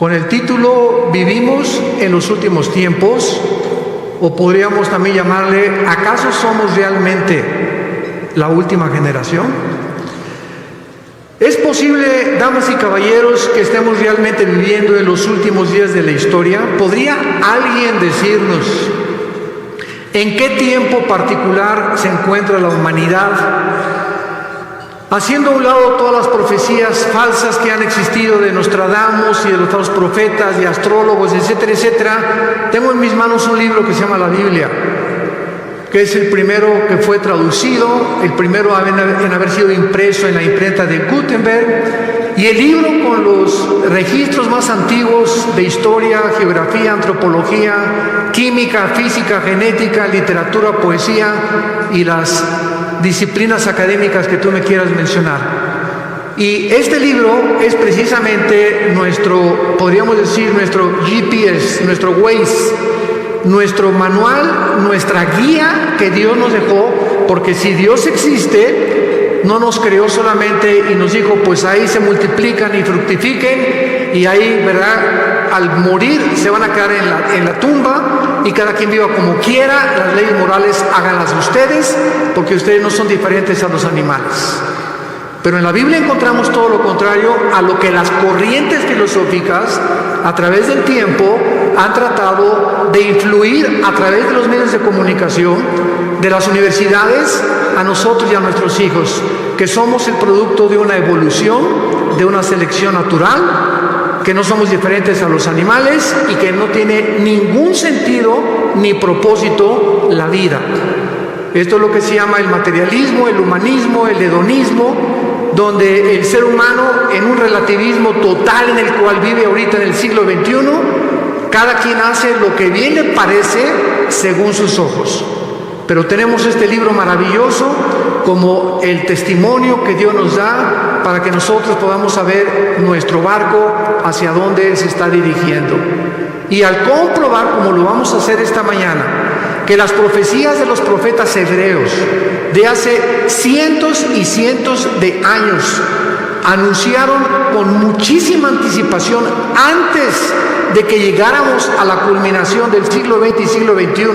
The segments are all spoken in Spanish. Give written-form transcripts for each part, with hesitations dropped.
con el título ¿Vivimos en los últimos tiempos? O podríamos también llamarle ¿acaso somos realmente la última generación? ¿Es posible, damas y caballeros, que estemos realmente viviendo en los últimos días de la historia? ¿Podría alguien decirnos en qué tiempo particular se encuentra la humanidad? Haciendo a un lado todas las profecías falsas que han existido de Nostradamus y de los otros profetas y astrólogos, etcétera, etcétera, tengo en mis manos un libro que se llama la Biblia, que es el primero que fue traducido, el primero en haber sido impreso en la imprenta de Gutenberg, y el libro con los registros más antiguos de historia, geografía, antropología, química, física, genética, literatura, poesía y las disciplinas académicas que tú me quieras mencionar. Y este libro es precisamente nuestro, podríamos decir, nuestro GPS, nuestro Waze, nuestro manual, nuestra guía que Dios nos dejó, porque si Dios existe, no nos creó solamente y nos dijo, pues ahí se multiplican y fructifiquen, y ahí, ¿verdad?, al morir se van a quedar en la tumba, y cada quien viva como quiera, las leyes morales háganlas ustedes, porque ustedes no son diferentes a los animales. Pero en la Biblia encontramos todo lo contrario a lo que las corrientes filosóficas a través del tiempo han tratado de influir a través de los medios de comunicación, de las universidades, a nosotros y a nuestros hijos, que somos el producto de una evolución, de una selección natural, que no somos diferentes a los animales y que no tiene ningún sentido ni propósito la vida. Esto es lo que se llama el materialismo, el humanismo, el hedonismo, donde el ser humano, en un relativismo total en el cual vive ahorita en el siglo XXI, cada quien hace lo que bien le parece según sus ojos. Pero tenemos este libro maravilloso como el testimonio que Dios nos da para que nosotros podamos saber nuestro barco hacia dónde se está dirigiendo. Y al comprobar, como lo vamos a hacer esta mañana, que las profecías de los profetas hebreos de hace cientos y cientos de años anunciaron con muchísima anticipación antes de que llegáramos a la culminación del siglo XX y siglo XXI,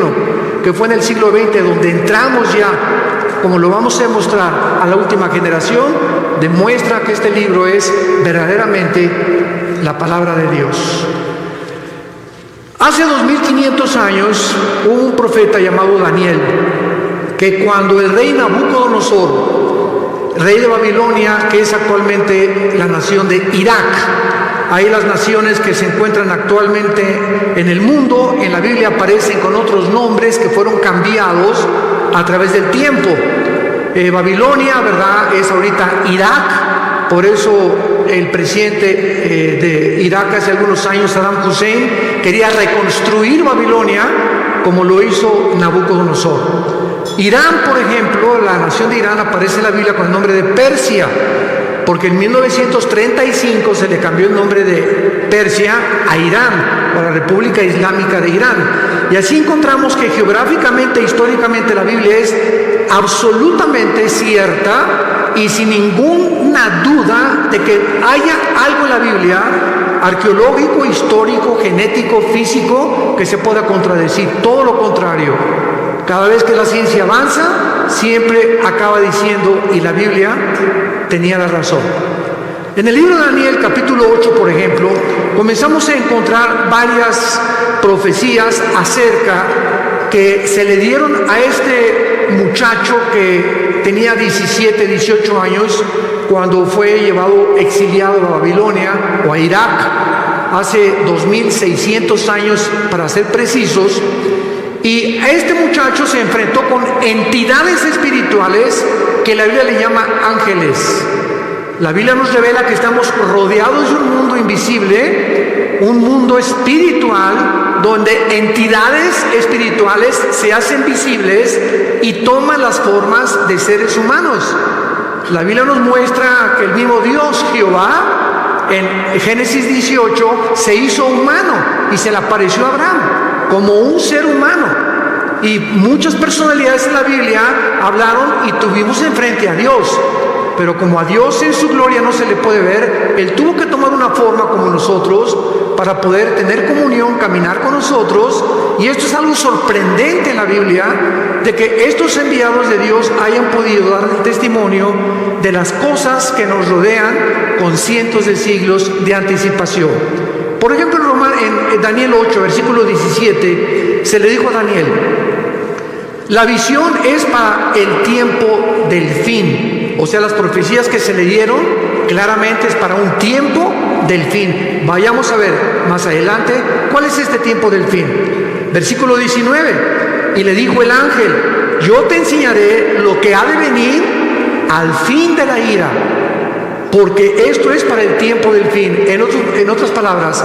que fue en el siglo XX donde entramos ya, como lo vamos a demostrar, a la última generación, demuestra que este libro es verdaderamente la palabra de Dios. Hace 2500 años hubo un profeta llamado Daniel, que cuando el rey Nabucodonosor, rey de Babilonia, que es actualmente la nación de Irak, ahí las naciones que se encuentran actualmente en el mundo, en la Biblia aparecen con otros nombres que fueron cambiados a través del tiempo. Babilonia, ¿verdad?, es ahorita Irak, por eso el presidente de Irak hace algunos años, Saddam Hussein, quería reconstruir Babilonia como lo hizo Nabucodonosor. Irán, por ejemplo, la nación de Irán aparece en la Biblia con el nombre de Persia, porque en 1935 se le cambió el nombre de Persia a Irán, o la República Islámica de Irán. Y así encontramos que geográficamente, históricamente, la Biblia es absolutamente cierta y sin ninguna duda de que haya algo en la Biblia, arqueológico, histórico, genético, físico, que se pueda contradecir. Todo lo contrario. Cada vez que la ciencia avanza, siempre acaba diciendo, y la Biblia tenía la razón. En el libro de Daniel, capítulo 8, por ejemplo, comenzamos a encontrar varias profecías acerca que se le dieron a este muchacho que tenía 17, 18 años cuando fue llevado exiliado a Babilonia o a Irak, hace 2600 años para ser precisos. Y a este muchacho se enfrentó con entidades espirituales que la Biblia le llama ángeles. La Biblia nos revela que estamos rodeados de un mundo invisible, un mundo espiritual, donde entidades espirituales se hacen visibles y toman las formas de seres humanos. La Biblia nos muestra que el mismo Dios, Jehová, en Génesis 18, se hizo humano y se le apareció a Abraham como un ser humano. Y muchas personalidades en la Biblia hablaron y tuvimos enfrente a Dios. Pero como a Dios en su gloria no se le puede ver, Él tuvo que tomar una forma como nosotros para poder tener comunión, caminar con nosotros. Y esto es algo sorprendente en la Biblia, de que estos enviados de Dios hayan podido dar el testimonio de las cosas que nos rodean con cientos de siglos de anticipación. Por ejemplo, en Daniel 8, versículo 17, se le dijo a Daniel: la visión es para el tiempo del fin. O sea, las profecías que se le dieron claramente es para un tiempo del fin. Vayamos a ver más adelante cuál es este tiempo del fin. Versículo 19, y le dijo el ángel: yo te enseñaré lo que ha de venir al fin de la ira, porque esto es para el tiempo del fin. En otras palabras,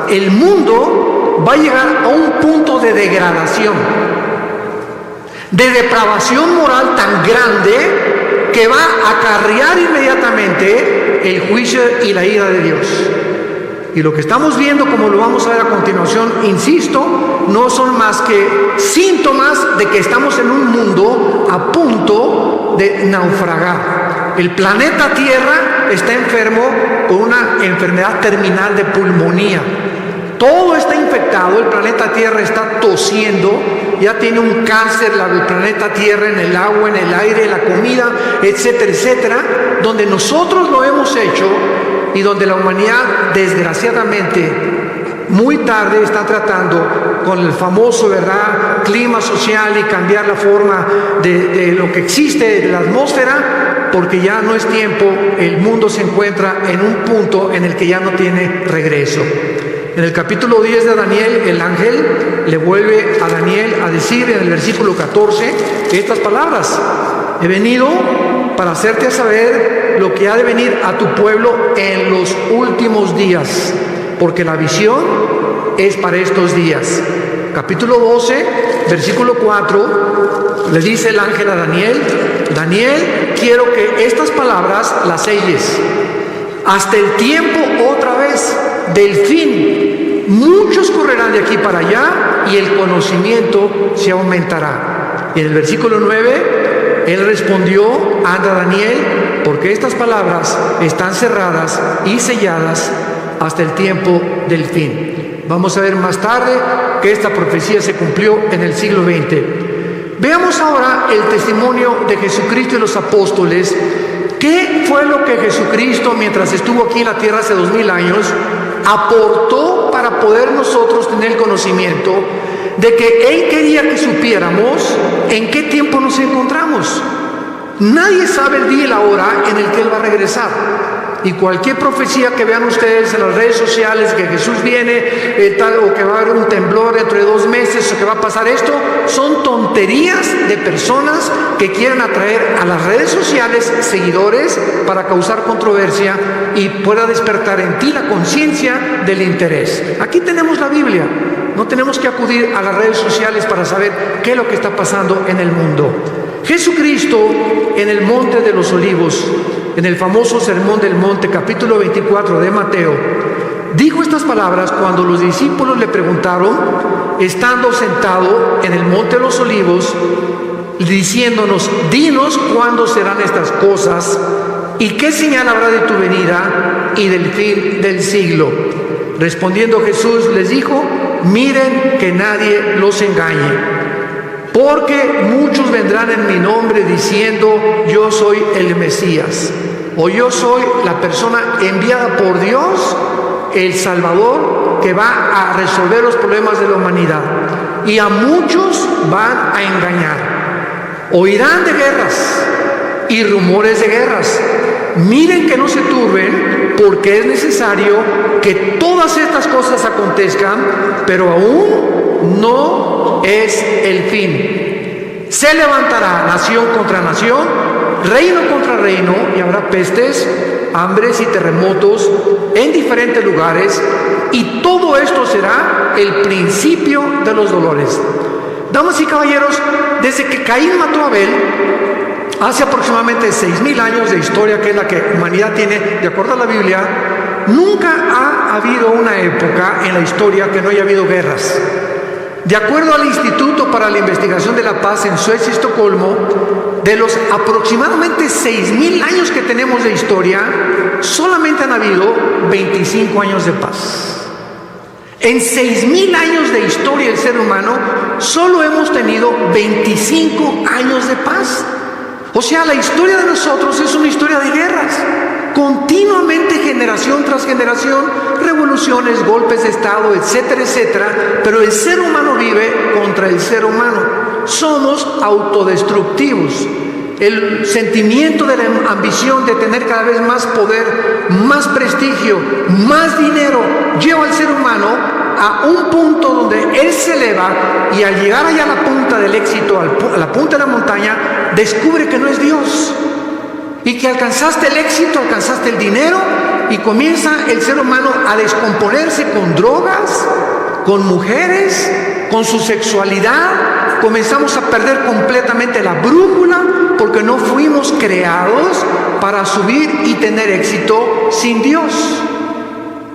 el mundo va a llegar a un punto de degradación, de depravación moral tan grande que va a acarrear inmediatamente el juicio y la ira de Dios. Y lo que estamos viendo, como lo vamos a ver a continuación, insisto, no son más que síntomas de que estamos en un mundo a punto de naufragar. El planeta Tierra está enfermo con una enfermedad terminal de pulmonía. Todo está infectado, el planeta Tierra está tosiendo, ya tiene un cáncer el planeta Tierra en el agua, en el aire, en la comida, etcétera, etcétera, donde nosotros lo hemos hecho y donde la humanidad, desgraciadamente, muy tarde está tratando con el famoso, ¿verdad?, clima social y cambiar la forma de lo que existe de la atmósfera, porque ya no es tiempo, el mundo se encuentra en un punto en el que ya no tiene regreso. En el capítulo 10 de Daniel, el ángel le vuelve a Daniel a decir en el versículo 14 estas palabras: he venido para hacerte saber lo que ha de venir a tu pueblo en los últimos días, porque la visión es para estos días. Capítulo 12, versículo 4, le dice el ángel a Daniel: Daniel, quiero que estas palabras las selles hasta el tiempo otra vez del fin. Muchos correrán de aquí para allá y el conocimiento se aumentará. Y en el versículo 9, él respondió: anda, Daniel, porque estas palabras están cerradas y selladas hasta el tiempo del fin. Vamos a ver más tarde que esta profecía se cumplió en el siglo XX. Veamos ahora el testimonio de Jesucristo y los apóstoles. ¿Qué fue lo que Jesucristo, mientras estuvo aquí en la tierra hace 2000 años, aportó para poder nosotros tener el conocimiento de que Él quería que supiéramos en qué tiempo nos encontramos? Nadie sabe el día y la hora en el que Él va a regresar. Y cualquier profecía que vean ustedes en las redes sociales, que Jesús viene, tal, o que va a haber un temblor dentro de 2 meses, o que va a pasar esto, son tonterías de personas que quieren atraer a las redes sociales seguidores para causar controversia y pueda despertar en ti la conciencia del interés. Aquí tenemos la Biblia, no tenemos que acudir a las redes sociales para saber qué es lo que está pasando en el mundo. Jesucristo, en el Monte de los Olivos, en el famoso Sermón del Monte, capítulo 24 de Mateo, dijo estas palabras cuando los discípulos le preguntaron, estando sentado en el Monte de los Olivos, diciéndonos: dinos cuándo serán estas cosas y qué señal habrá de tu venida y del fin del siglo. Respondiendo Jesús les dijo: miren que nadie los engañe. Porque muchos vendrán en mi nombre diciendo: yo soy el Mesías, o yo soy la persona enviada por Dios, el Salvador, que va a resolver los problemas de la humanidad. Y a muchos van a engañar. Oirán de guerras y rumores de guerras. Miren que no se turben, porque es necesario que todas estas cosas acontezcan, pero aún no es el fin. Se levantará nación contra nación, reino contra reino, y habrá pestes, hambres y terremotos en diferentes lugares, y todo esto será el principio de los dolores. Damas y caballeros, desde que Caín mató a Abel, hace aproximadamente 6000 años de historia, que es la que la humanidad tiene, de acuerdo a la Biblia, nunca ha habido una época en la historia que no haya habido guerras. De acuerdo al Instituto para la Investigación de la Paz en Suecia y Estocolmo, de los aproximadamente 6000 años que tenemos de historia, solamente han habido 25 años de paz. En 6,000 años de historia del ser humano, solo hemos tenido 25 años de paz. O sea, la historia de nosotros es una historia de guerras. Continuamente, generación tras generación, revoluciones, golpes de Estado, etcétera, etcétera. Pero el ser humano vive contra el ser humano. Somos autodestructivos. El sentimiento de la ambición de tener cada vez más poder, más prestigio, más dinero, lleva al ser humano a un punto donde él se eleva y al llegar allá a la punta del éxito, a la punta de la montaña, descubre que no es Dios y que alcanzaste el éxito, alcanzaste el dinero y comienza el ser humano a descomponerse con drogas, con mujeres, con su sexualidad. Comenzamos a perder completamente la brújula porque no fuimos creados para subir y tener éxito sin Dios.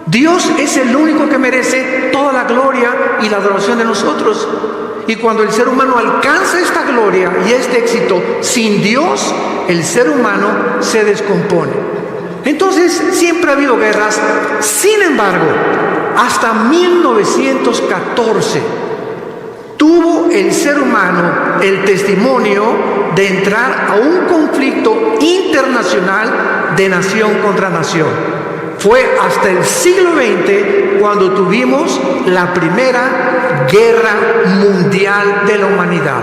Dios es el único que merece toda la gloria y la adoración de nosotros. Y cuando el ser humano alcanza esta gloria y este éxito sin Dios, el ser humano se descompone. Entonces siempre ha habido guerras. Sin embargo, hasta 1914 tuvo el ser humano el testimonio de entrar a un conflicto internacional de nación contra nación. Fue hasta el siglo XX cuando tuvimos la primera guerra mundial de la humanidad.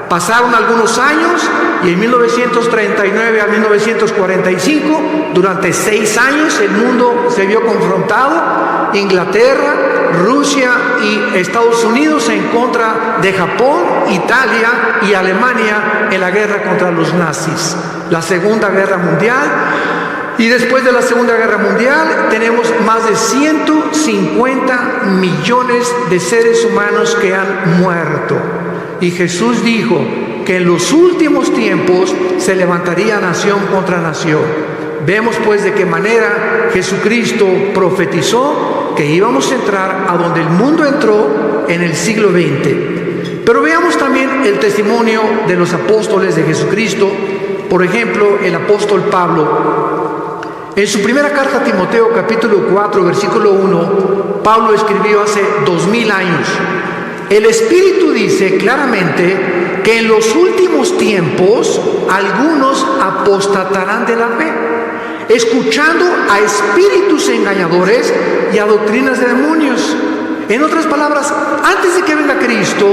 Pasaron algunos años y en 1939 a 1945, durante 6 años, el mundo se vio confrontado. Inglaterra, Rusia y Estados Unidos en contra de Japón, Italia y Alemania en la guerra contra los nazis. La Segunda Guerra Mundial. Y después de la Segunda Guerra Mundial tenemos más de 150 millones de seres humanos que han muerto. Y Jesús dijo que en los últimos tiempos se levantaría nación contra nación. Vemos pues de qué manera Jesucristo profetizó que íbamos a entrar a donde el mundo entró en el siglo XX. Pero veamos también el testimonio de los apóstoles de Jesucristo. Por ejemplo, el apóstol Pablo. En su primera carta a Timoteo, capítulo 4, versículo 1, Pablo escribió hace 2000 años: el Espíritu dice claramente que en los últimos tiempos algunos apostatarán de la fe, escuchando a espíritus engañadores y a doctrinas de demonios. En otras palabras, antes de que venga Cristo,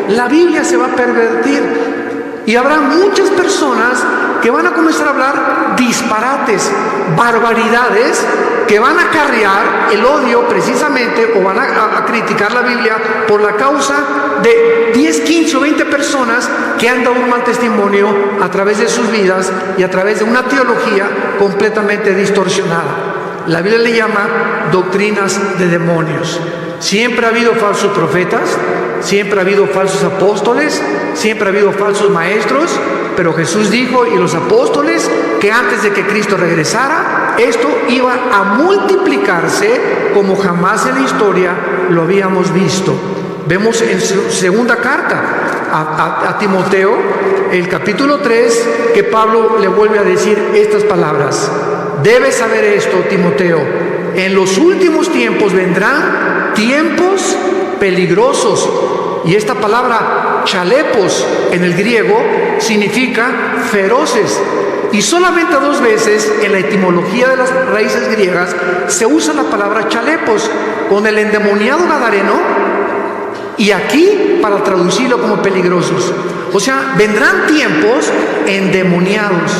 la Biblia se va a pervertir. Y habrá muchas personas que van a comenzar a hablar disparates, barbaridades, que van a acarrear el odio precisamente, o van a criticar la Biblia por la causa de 10, 15 o 20 personas que han dado un mal testimonio a través de sus vidas y a través de una teología completamente distorsionada. La Biblia le llama doctrinas de demonios. Siempre ha habido falsos profetas, siempre ha habido falsos apóstoles, siempre ha habido falsos maestros, pero Jesús dijo, y los apóstoles, que antes de que Cristo regresara, esto iba a multiplicarse como jamás en la historia lo habíamos visto. Vemos en su segunda carta a Timoteo, el capítulo 3, que Pablo le vuelve a decir estas palabras: debes saber esto, Timoteo, en los últimos tiempos vendrán tiempos peligrosos. Y esta palabra chalepos en el griego significa feroces. Y solamente 2 veces en la etimología de las raíces griegas se usa la palabra chalepos, con el endemoniado gadareno y aquí para traducirlo como peligrosos. O sea, vendrán tiempos endemoniados,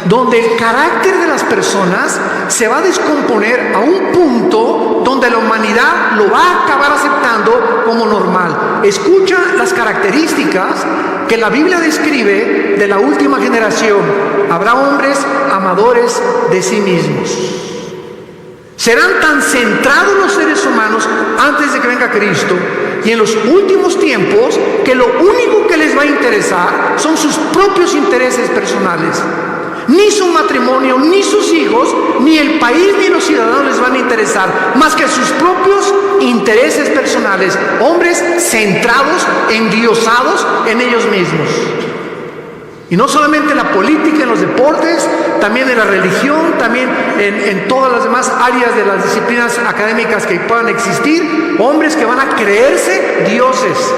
donde el carácter de las personas se va a descomponer a un punto donde la humanidad lo va a acabar aceptando como normal. Escucha las características que la Biblia describe de la última generación. Habrá hombres amadores de sí mismos. Serán tan centrados los seres humanos antes de que venga Cristo y en los últimos tiempos que lo único que les va a interesar son sus propios intereses personales. Ni su matrimonio, ni sus hijos, ni el país, ni los ciudadanos les van a interesar, más que sus propios intereses personales. Hombres centrados, endiosados en ellos mismos. Y no solamente en la política, en los deportes, también en la religión, también en todas las demás áreas de las disciplinas académicas que puedan existir, hombres que van a creerse dioses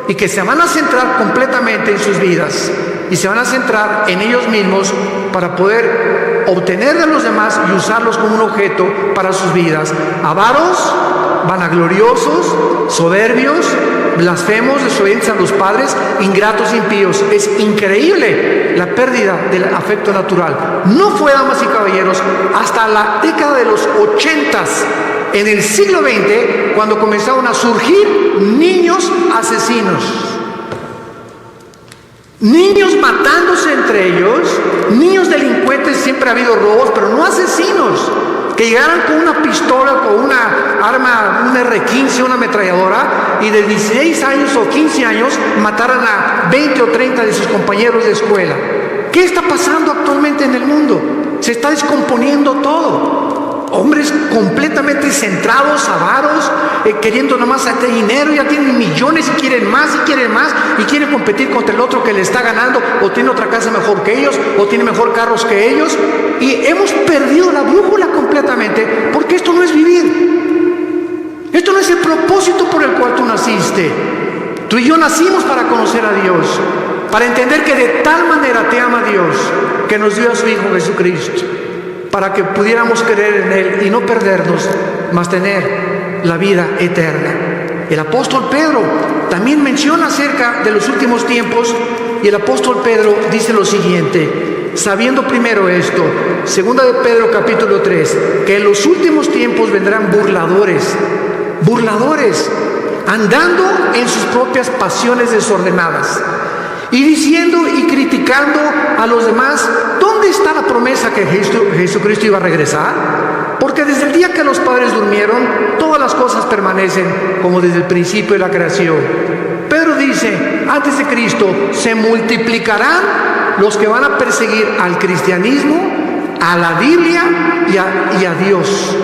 y que se van a centrar completamente en sus vidas y se van a centrar en ellos mismos para poder obtener de los demás y usarlos como un objeto para sus vidas. Avaros, vanagloriosos, soberbios, blasfemos, desobedientes a los padres, ingratos, impíos. Es increíble la pérdida del afecto natural. No fue, damas y caballeros, hasta la década de los 80s, en el siglo XX, cuando comenzaron a surgir niños asesinos. Niños matándose entre ellos, niños delincuentes. Siempre ha habido robos, pero no asesinos que llegaran con una pistola, con una arma, un R-15, una ametralladora, y de 16 años o 15 años mataran a 20 o 30 de sus compañeros de escuela. ¿Qué está pasando actualmente en el mundo? Se está descomponiendo todo. Hombres completamente centrados, avaros, queriendo nomás hacer dinero, ya tienen millones y quieren más y quieren competir contra el otro que le está ganando, o tiene otra casa mejor que ellos, o tiene mejor carros que ellos, y hemos perdido la brújula completamente, porque esto no es vivir. Esto no es el propósito por el cual tú naciste. Tú y yo nacimos para conocer a Dios, para entender que de tal manera te ama Dios, que nos dio a su Hijo Jesucristo, para que pudiéramos creer en Él y no perdernos, mas tener la vida eterna. El apóstol Pedro también menciona acerca de los últimos tiempos, y el apóstol Pedro dice lo siguiente, sabiendo primero esto, segunda de Pedro capítulo 3, que en los últimos tiempos vendrán burladores, andando en sus propias pasiones desordenadas, y diciendo y criticando a los demás, ¿dónde está la promesa que Jesucristo iba a regresar? Porque desde el día que los padres durmieron, todas las cosas permanecen como desde el principio de la creación. Pedro dice, antes de Cristo se multiplicarán los que van a perseguir al cristianismo, a la Biblia y a Dios.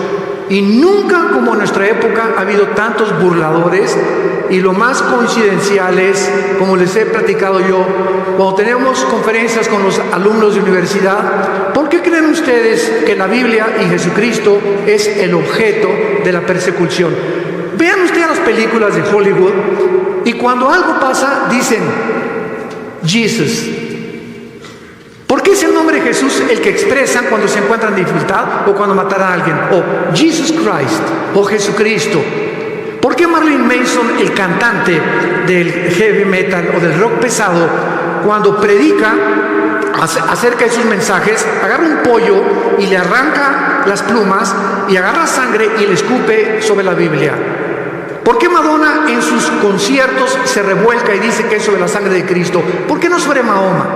Y nunca como en nuestra época ha habido tantos burladores, y lo más coincidencial es, como les he platicado yo, cuando tenemos conferencias con los alumnos de universidad, ¿por qué creen ustedes que la Biblia y Jesucristo es el objeto de la persecución? Vean ustedes las películas de Hollywood y cuando algo pasa dicen Jesus. ¿Por qué es el nombre de Jesús el que expresan cuando se encuentran en dificultad o cuando matan a alguien? O Jesus Christ, o Jesucristo. ¿Por qué Marilyn Manson, el cantante del heavy metal o del rock pesado, cuando predica acerca de sus mensajes, agarra un pollo y le arranca las plumas y agarra sangre y le escupe sobre la Biblia? ¿Por qué Madonna en sus conciertos se revuelca y dice que es sobre la sangre de Cristo? ¿Por qué no sobre Mahoma?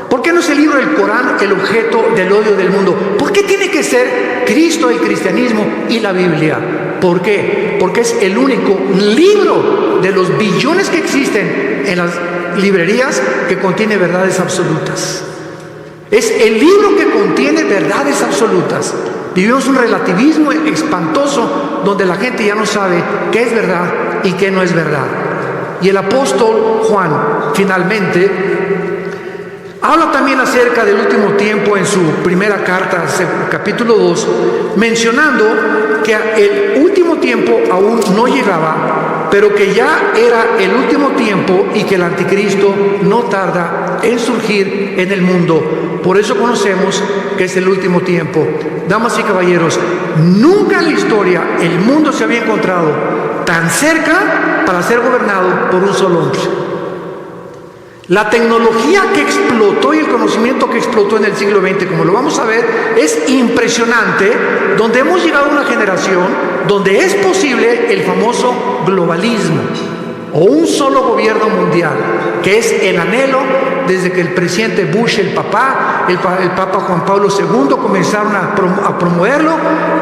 ¿Por qué no es el libro del Corán el objeto del odio del mundo? ¿Por qué tiene que ser Cristo, el cristianismo y la Biblia? ¿Por qué? Porque es el único libro de los billones que existen en las librerías que contiene verdades absolutas. Es el libro que contiene verdades absolutas. Vivimos un relativismo espantoso donde la gente ya no sabe qué es verdad y qué no es verdad. Y el apóstol Juan, finalmente, habla también acerca del último tiempo en su primera carta, capítulo 2, mencionando que el último tiempo aún no llegaba, pero que ya era el último tiempo y que el anticristo no tarda en surgir en el mundo. Por eso conocemos que es el último tiempo. Damas y caballeros, nunca en la historia el mundo se había encontrado tan cerca para ser gobernado por un solo hombre. La tecnología que explotó y el conocimiento que explotó en el siglo XX, como lo vamos a ver, es impresionante, donde hemos llegado a una generación donde es posible el famoso globalismo o un solo gobierno mundial, que es el anhelo desde que el presidente Bush, el Papa Juan Pablo II comenzaron a promoverlo,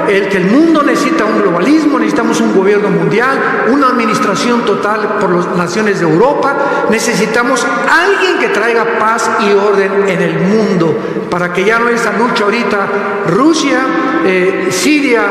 que el mundo necesita un globalismo, necesitamos un gobierno mundial, una administración total por las naciones de Europa, necesitamos alguien que traiga paz y orden en el mundo, para que ya no haya esa lucha ahorita, Rusia, Siria,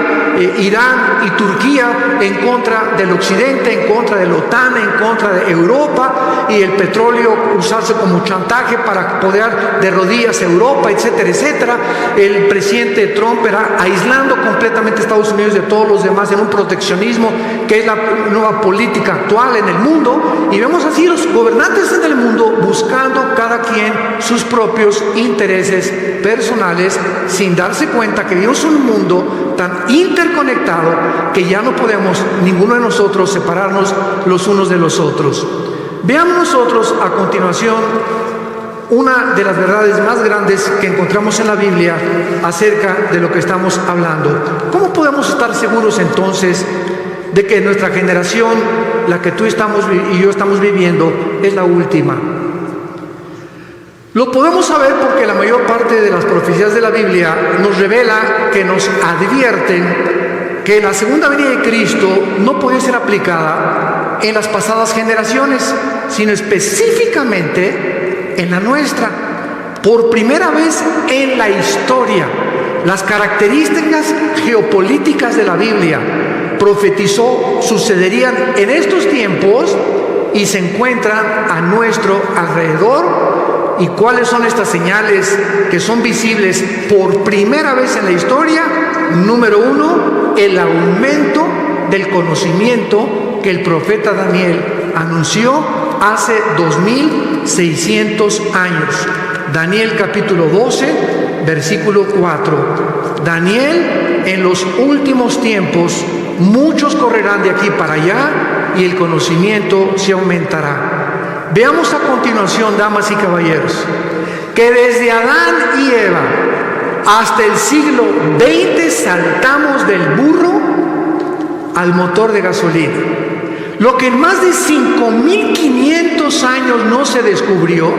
Irán y Turquía en contra del occidente, en contra de la OTAN, en contra de Europa, y el petróleo usarse como chantaje chantaje para poder de rodillas a Europa, etcétera, etcétera. El presidente Trump era aislando completamente a Estados Unidos de todos los demás en un proteccionismo que es la nueva política actual en el mundo, y vemos así los gobernantes en el mundo buscando cada quien sus propios intereses personales, sin darse cuenta que vivimos en un mundo tan interconectado que ya no podemos ninguno de nosotros separarnos los unos de los otros. Veamos nosotros a continuación una de las verdades más grandes que encontramos en la Biblia acerca de lo que estamos hablando. ¿Cómo podemos estar seguros entonces de que nuestra generación, la que tú y yo estamos viviendo, es la última? Lo podemos saber porque la mayor parte de las profecías de la Biblia nos revela, que nos advierten que la segunda venida de Cristo no puede ser aplicada en las pasadas generaciones, sino específicamente en la nuestra. Por primera vez en la historia, las características geopolíticas de la Biblia profetizó sucederían en estos tiempos y se encuentran a nuestro alrededor. ¿Y cuáles son estas señales que son visibles por primera vez en la historia? Número uno, el aumento del conocimiento que el profeta Daniel anunció hace 2600 años. Daniel capítulo 12, versículo 4. Daniel, en los últimos tiempos, muchos correrán de aquí para allá y el conocimiento se aumentará. Veamos a continuación, damas y caballeros, que desde Adán y Eva hasta el siglo XX saltamos del burro al motor de gasolina. Lo que en más de 5.500 años no se descubrió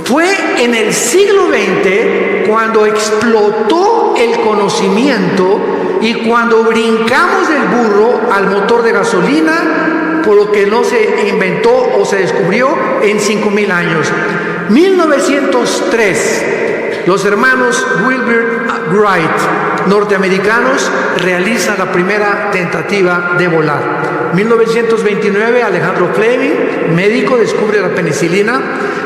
fue en el siglo XX cuando explotó el conocimiento y cuando brincamos del burro al motor de gasolina, por lo que no se inventó o se descubrió en 5.000 años. 1903, los hermanos Wilbur Wright, norteamericanos, realizan la primera tentativa de volar. 1929, Alejandro Fleming, médico, descubre la penicilina.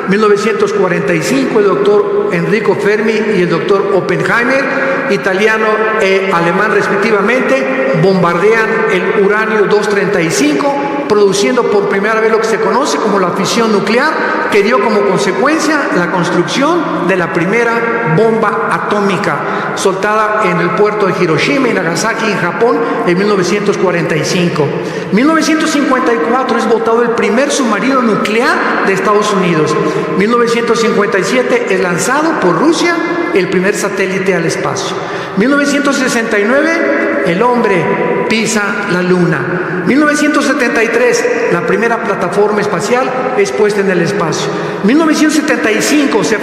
1945, el doctor Enrico Fermi y el doctor Oppenheimer, italiano e alemán respectivamente, bombardean el uranio 235, produciendo por primera vez lo que se conoce como la fisión nuclear, que dio como consecuencia la construcción de la primera bomba atómica, soltada en el puerto de Hiroshima y Nagasaki, en Japón, en 1945. 1954 es botado el primer submarino nuclear de Estados Unidos. 1957 es lanzado por Rusia el primer satélite al espacio. 1969, el hombre pisa la luna. 1973, la primera plataforma espacial es puesta en el espacio. 1975, se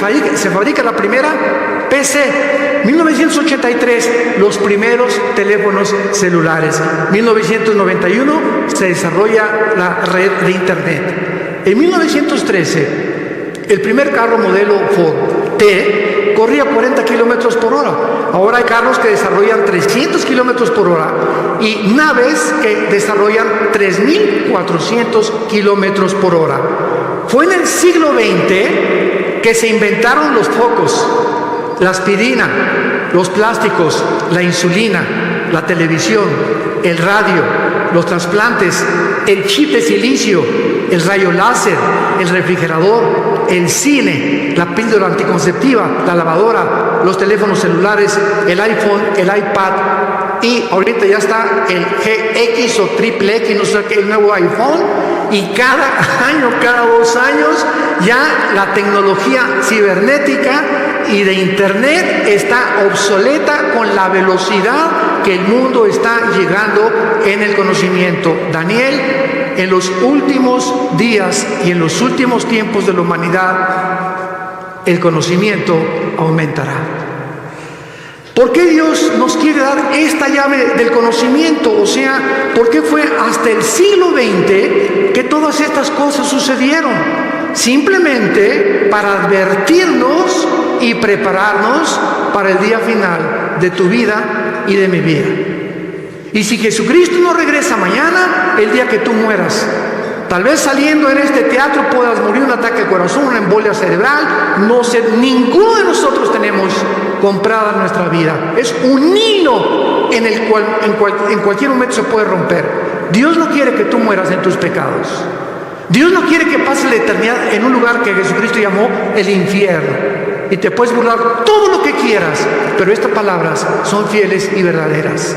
fabrica la primera PC. 1983, los primeros teléfonos celulares. 1991, se desarrolla la red de Internet. En 1913, el primer carro modelo Ford T corría 40 kilómetros por hora. Ahora hay carros que desarrollan 300 kilómetros por hora y naves que desarrollan 3.400 kilómetros por hora. Fue en el siglo XX que se inventaron los focos, la aspirina, los plásticos, la insulina, la televisión, el radio, los trasplantes, el chip de silicio, el rayo láser, el refrigerador, el cine, la píldora anticonceptiva, la lavadora, los teléfonos celulares, el iPhone, el iPad, y ahorita ya está el GX o triple X, no sé qué, el nuevo iPhone, y cada año, cada 2 años, ya la tecnología cibernética y de Internet está obsoleta con la velocidad que el mundo está llegando en el conocimiento. Daniel, en los últimos días y en los últimos tiempos de la humanidad, el conocimiento aumentará. ¿Por qué Dios nos quiere dar esta llave del conocimiento? O sea, ¿por qué fue hasta el siglo XX que todas estas cosas sucedieron? Simplemente para advertirnos y prepararnos para el día final de tu vida y de mi vida. Y si Jesucristo no regresa mañana, el día que tú mueras, Tal vez saliendo en este teatro puedas morir un ataque al corazón, una embolia cerebral, no sé, ninguno de nosotros tenemos comprada nuestra vida. Es un hilo en el cual en cualquier momento se puede romper. Dios no quiere que tú mueras en tus pecados. Dios no quiere que pases la eternidad en un lugar que Jesucristo llamó el infierno. Y te puedes burlar todo lo que quieras, pero estas palabras son fieles y verdaderas.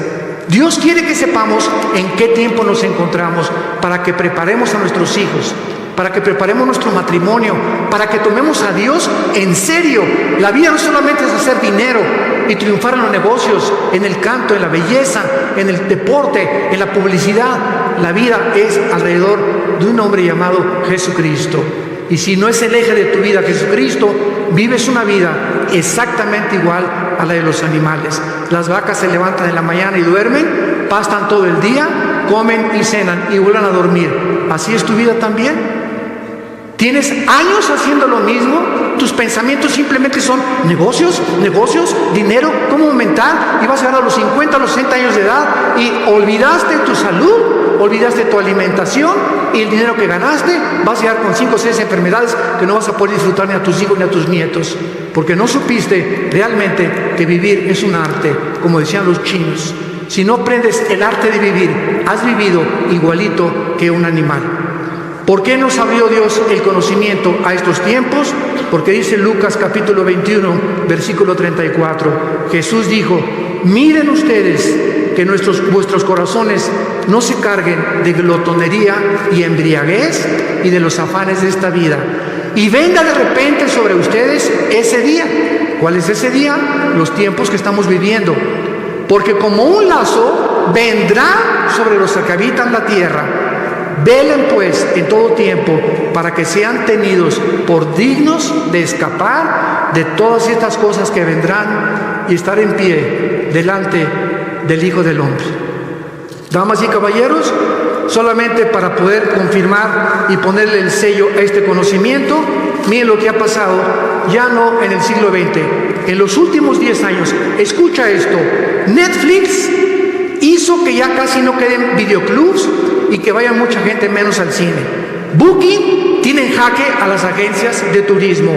Dios quiere que sepamos en qué tiempo nos encontramos para que preparemos a nuestros hijos, para que preparemos nuestro matrimonio, para que tomemos a Dios en serio. La vida no solamente es hacer dinero y triunfar en los negocios, en el canto, en la belleza, en el deporte, en la publicidad. La vida es alrededor de un hombre llamado Jesucristo. Y si no es el eje de tu vida Jesucristo, vives una vida exactamente igual a la de los animales. Las vacas se levantan en la mañana y duermen, pastan todo el día, comen y cenan y vuelven a dormir. ¿Así es tu vida también? ¿Tienes años haciendo lo mismo? Tus pensamientos simplemente son negocios, dinero, cómo aumentar, y vas a llegar a los 50, a los 60 años de edad y olvidaste tu salud, olvidaste tu alimentación y el dinero que ganaste. Vas a llegar con 5 o 6 enfermedades que no vas a poder disfrutar ni a tus hijos ni a tus nietos, porque no supiste realmente que vivir es un arte, como decían los chinos. Si no aprendes el arte de vivir, has vivido igualito que un animal. ¿Por qué nos abrió Dios el conocimiento a estos tiempos? Porque dice Lucas capítulo 21, versículo 34, Jesús dijo: miren ustedes que vuestros corazones no se carguen de glotonería y embriaguez y de los afanes de esta vida, y venga de repente sobre ustedes ese día. ¿Cuál es ese día? Los tiempos que estamos viviendo. Porque como un lazo vendrá sobre los que habitan la tierra. Velen pues en todo tiempo para que sean tenidos por dignos de escapar de todas estas cosas que vendrán y estar en pie delante del Hijo del Hombre. Damas y caballeros, solamente para poder confirmar y ponerle el sello a este conocimiento, miren lo que ha pasado ya no en el siglo XX, en los últimos 10 años. Escucha esto: Netflix hizo que ya casi no queden videoclubs y que vaya mucha gente menos al cine. Booking tiene en jaque a las agencias de turismo.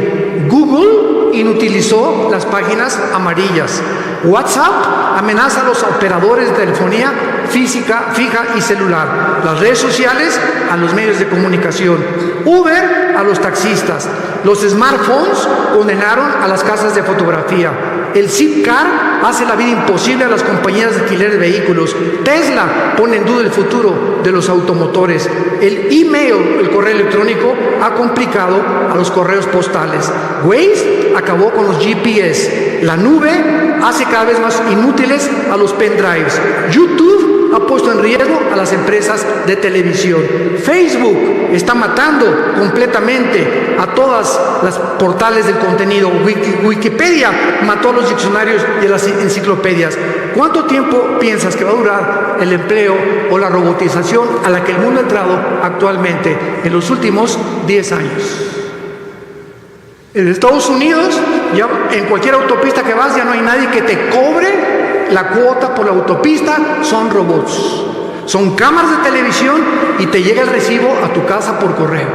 Google inutilizó las páginas amarillas. WhatsApp amenaza a los operadores de telefonía física, fija y celular. Las redes sociales a los medios de comunicación. Uber a los taxistas. Los smartphones condenaron a las casas de fotografía. El Zipcar hace la vida imposible a las compañías de alquiler de vehículos. Tesla pone en duda el futuro de los automotores. El email, el correo electrónico, ha complicado a los correos postales. Waze acabó con los GPS. La nube hace cada vez más inútiles a los pendrives. YouTube ha puesto en riesgo a las empresas de televisión. Facebook está matando completamente a todas las portales del contenido. Wikipedia mató a los diccionarios y a las enciclopedias. ¿Cuánto tiempo piensas que va a durar el empleo o la robotización a la que el mundo ha entrado actualmente en los últimos 10 años? En Estados Unidos, ya en cualquier autopista que vas, ya no hay nadie que te cobre la cuota por la autopista. Son robots, son cámaras de televisión y te llega el recibo a tu casa por correo.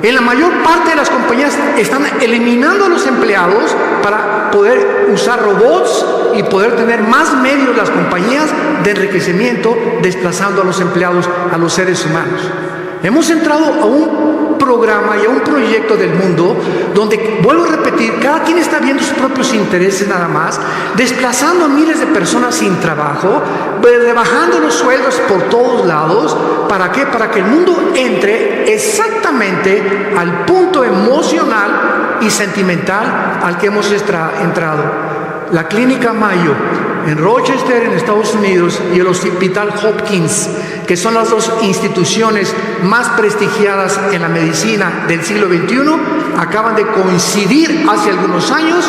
En la mayor parte de las compañías están eliminando a los empleados para poder usar robots y poder tener más medios las compañías de enriquecimiento, desplazando a los empleados, a los seres humanos. Hemos entrado a un programa y a un proyecto del mundo donde, vuelvo a repetir, cada quien está viendo sus propios intereses nada más, desplazando a miles de personas sin trabajo, rebajando los sueldos por todos lados. ¿Para qué? Para que el mundo entre exactamente al punto emocional y sentimental al que hemos entrado. La Clínica Mayo en Rochester, en Estados Unidos, y el Hospital Hopkins, que son las dos instituciones más prestigiadas en la medicina del siglo XXI, acaban de coincidir hace algunos años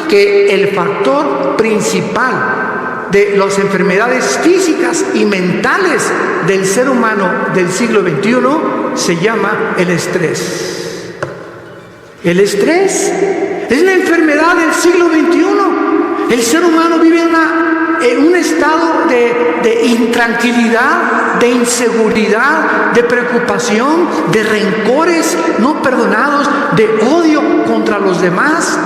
que el factor principal de las enfermedades físicas y mentales del ser humano del siglo XXI se llama el estrés. El estrés es la enfermedad del siglo XXI. El ser humano vive una en un estado de intranquilidad, de inseguridad, de preocupación, de rencores no perdonados, de odio contra los demás,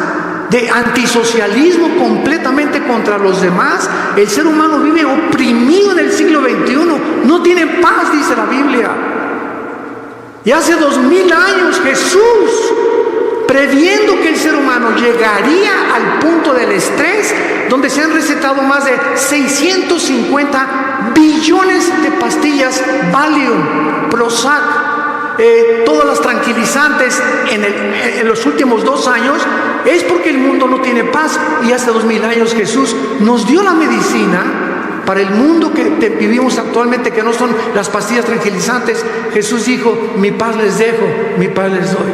de antisocialismo completamente contra los demás. El ser humano vive oprimido en el siglo XXI, no tiene paz, dice la Biblia. Y hace 2000 años Jesús, previendo que el ser humano llegaría al punto del estrés, donde se han recetado más de 650 billones de pastillas Valium, Prozac, todas las tranquilizantes en los últimos 2 años, es porque el mundo no tiene paz. Y hace 2000 años Jesús nos dio la medicina para el mundo que vivimos actualmente, que no son las pastillas tranquilizantes. Jesús dijo: mi paz les dejo, mi paz les doy.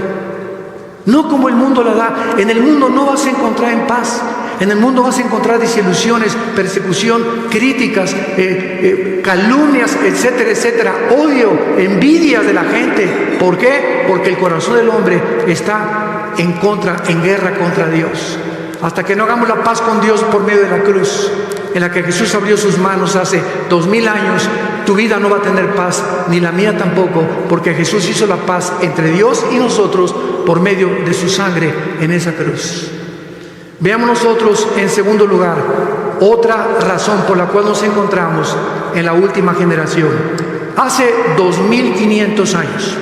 No como el mundo la da. En el mundo no vas a encontrar en paz. En el mundo vas a encontrar desilusiones, persecución, críticas, calumnias, etcétera, etcétera, odio, envidia de la gente. ¿Por qué? Porque el corazón del hombre está en guerra contra Dios. Hasta que no hagamos la paz con Dios por medio de la cruz, en la que Jesús abrió sus manos hace 2000 años, tu vida no va a tener paz, ni la mía tampoco, porque Jesús hizo la paz entre Dios y nosotros por medio de su sangre en esa cruz. Veamos nosotros, en segundo lugar, otra razón por la cual nos encontramos en la última generación. Hace 2500 años,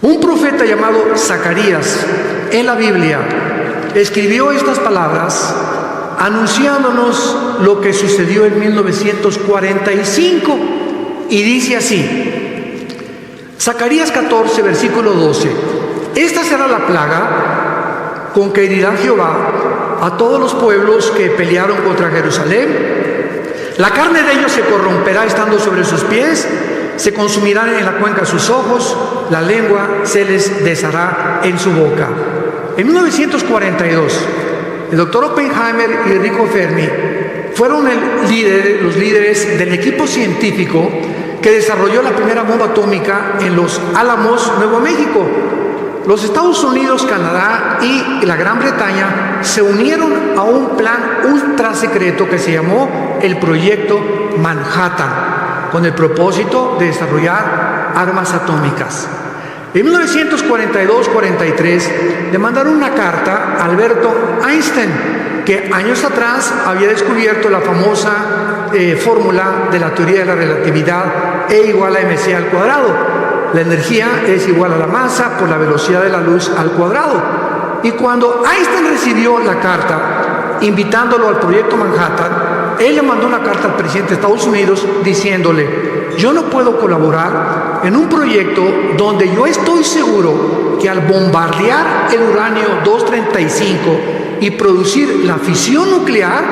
un profeta llamado Zacarías en la Biblia escribió estas palabras anunciándonos lo que sucedió en 1945, y dice así: Zacarías 14, versículo 12: esta será la plaga con que herirá Jehová a todos los pueblos que pelearon contra Jerusalén. La carne de ellos se corromperá estando sobre sus pies, se consumirán en la cuenca sus ojos, la lengua se les deshará en su boca. En 1942, el doctor Oppenheimer y Enrico Fermi fueron los líderes del equipo científico que desarrolló la primera bomba atómica en Los Álamos, Nuevo México. Los Estados Unidos, Canadá y la Gran Bretaña se unieron a un plan ultra secreto que se llamó el Proyecto Manhattan, con el propósito de desarrollar armas atómicas. En 1942-43 le mandaron una carta a Alberto Einstein, que años atrás había descubierto la famosa fórmula de la teoría de la relatividad, E igual a mc al cuadrado. La energía es igual a la masa por la velocidad de la luz al cuadrado. Y cuando Einstein recibió la carta invitándolo al Proyecto Manhattan, él le mandó una carta al presidente de Estados Unidos diciéndole: yo no puedo colaborar en un proyecto donde yo estoy seguro que al bombardear el uranio 235 y producir la fisión nuclear,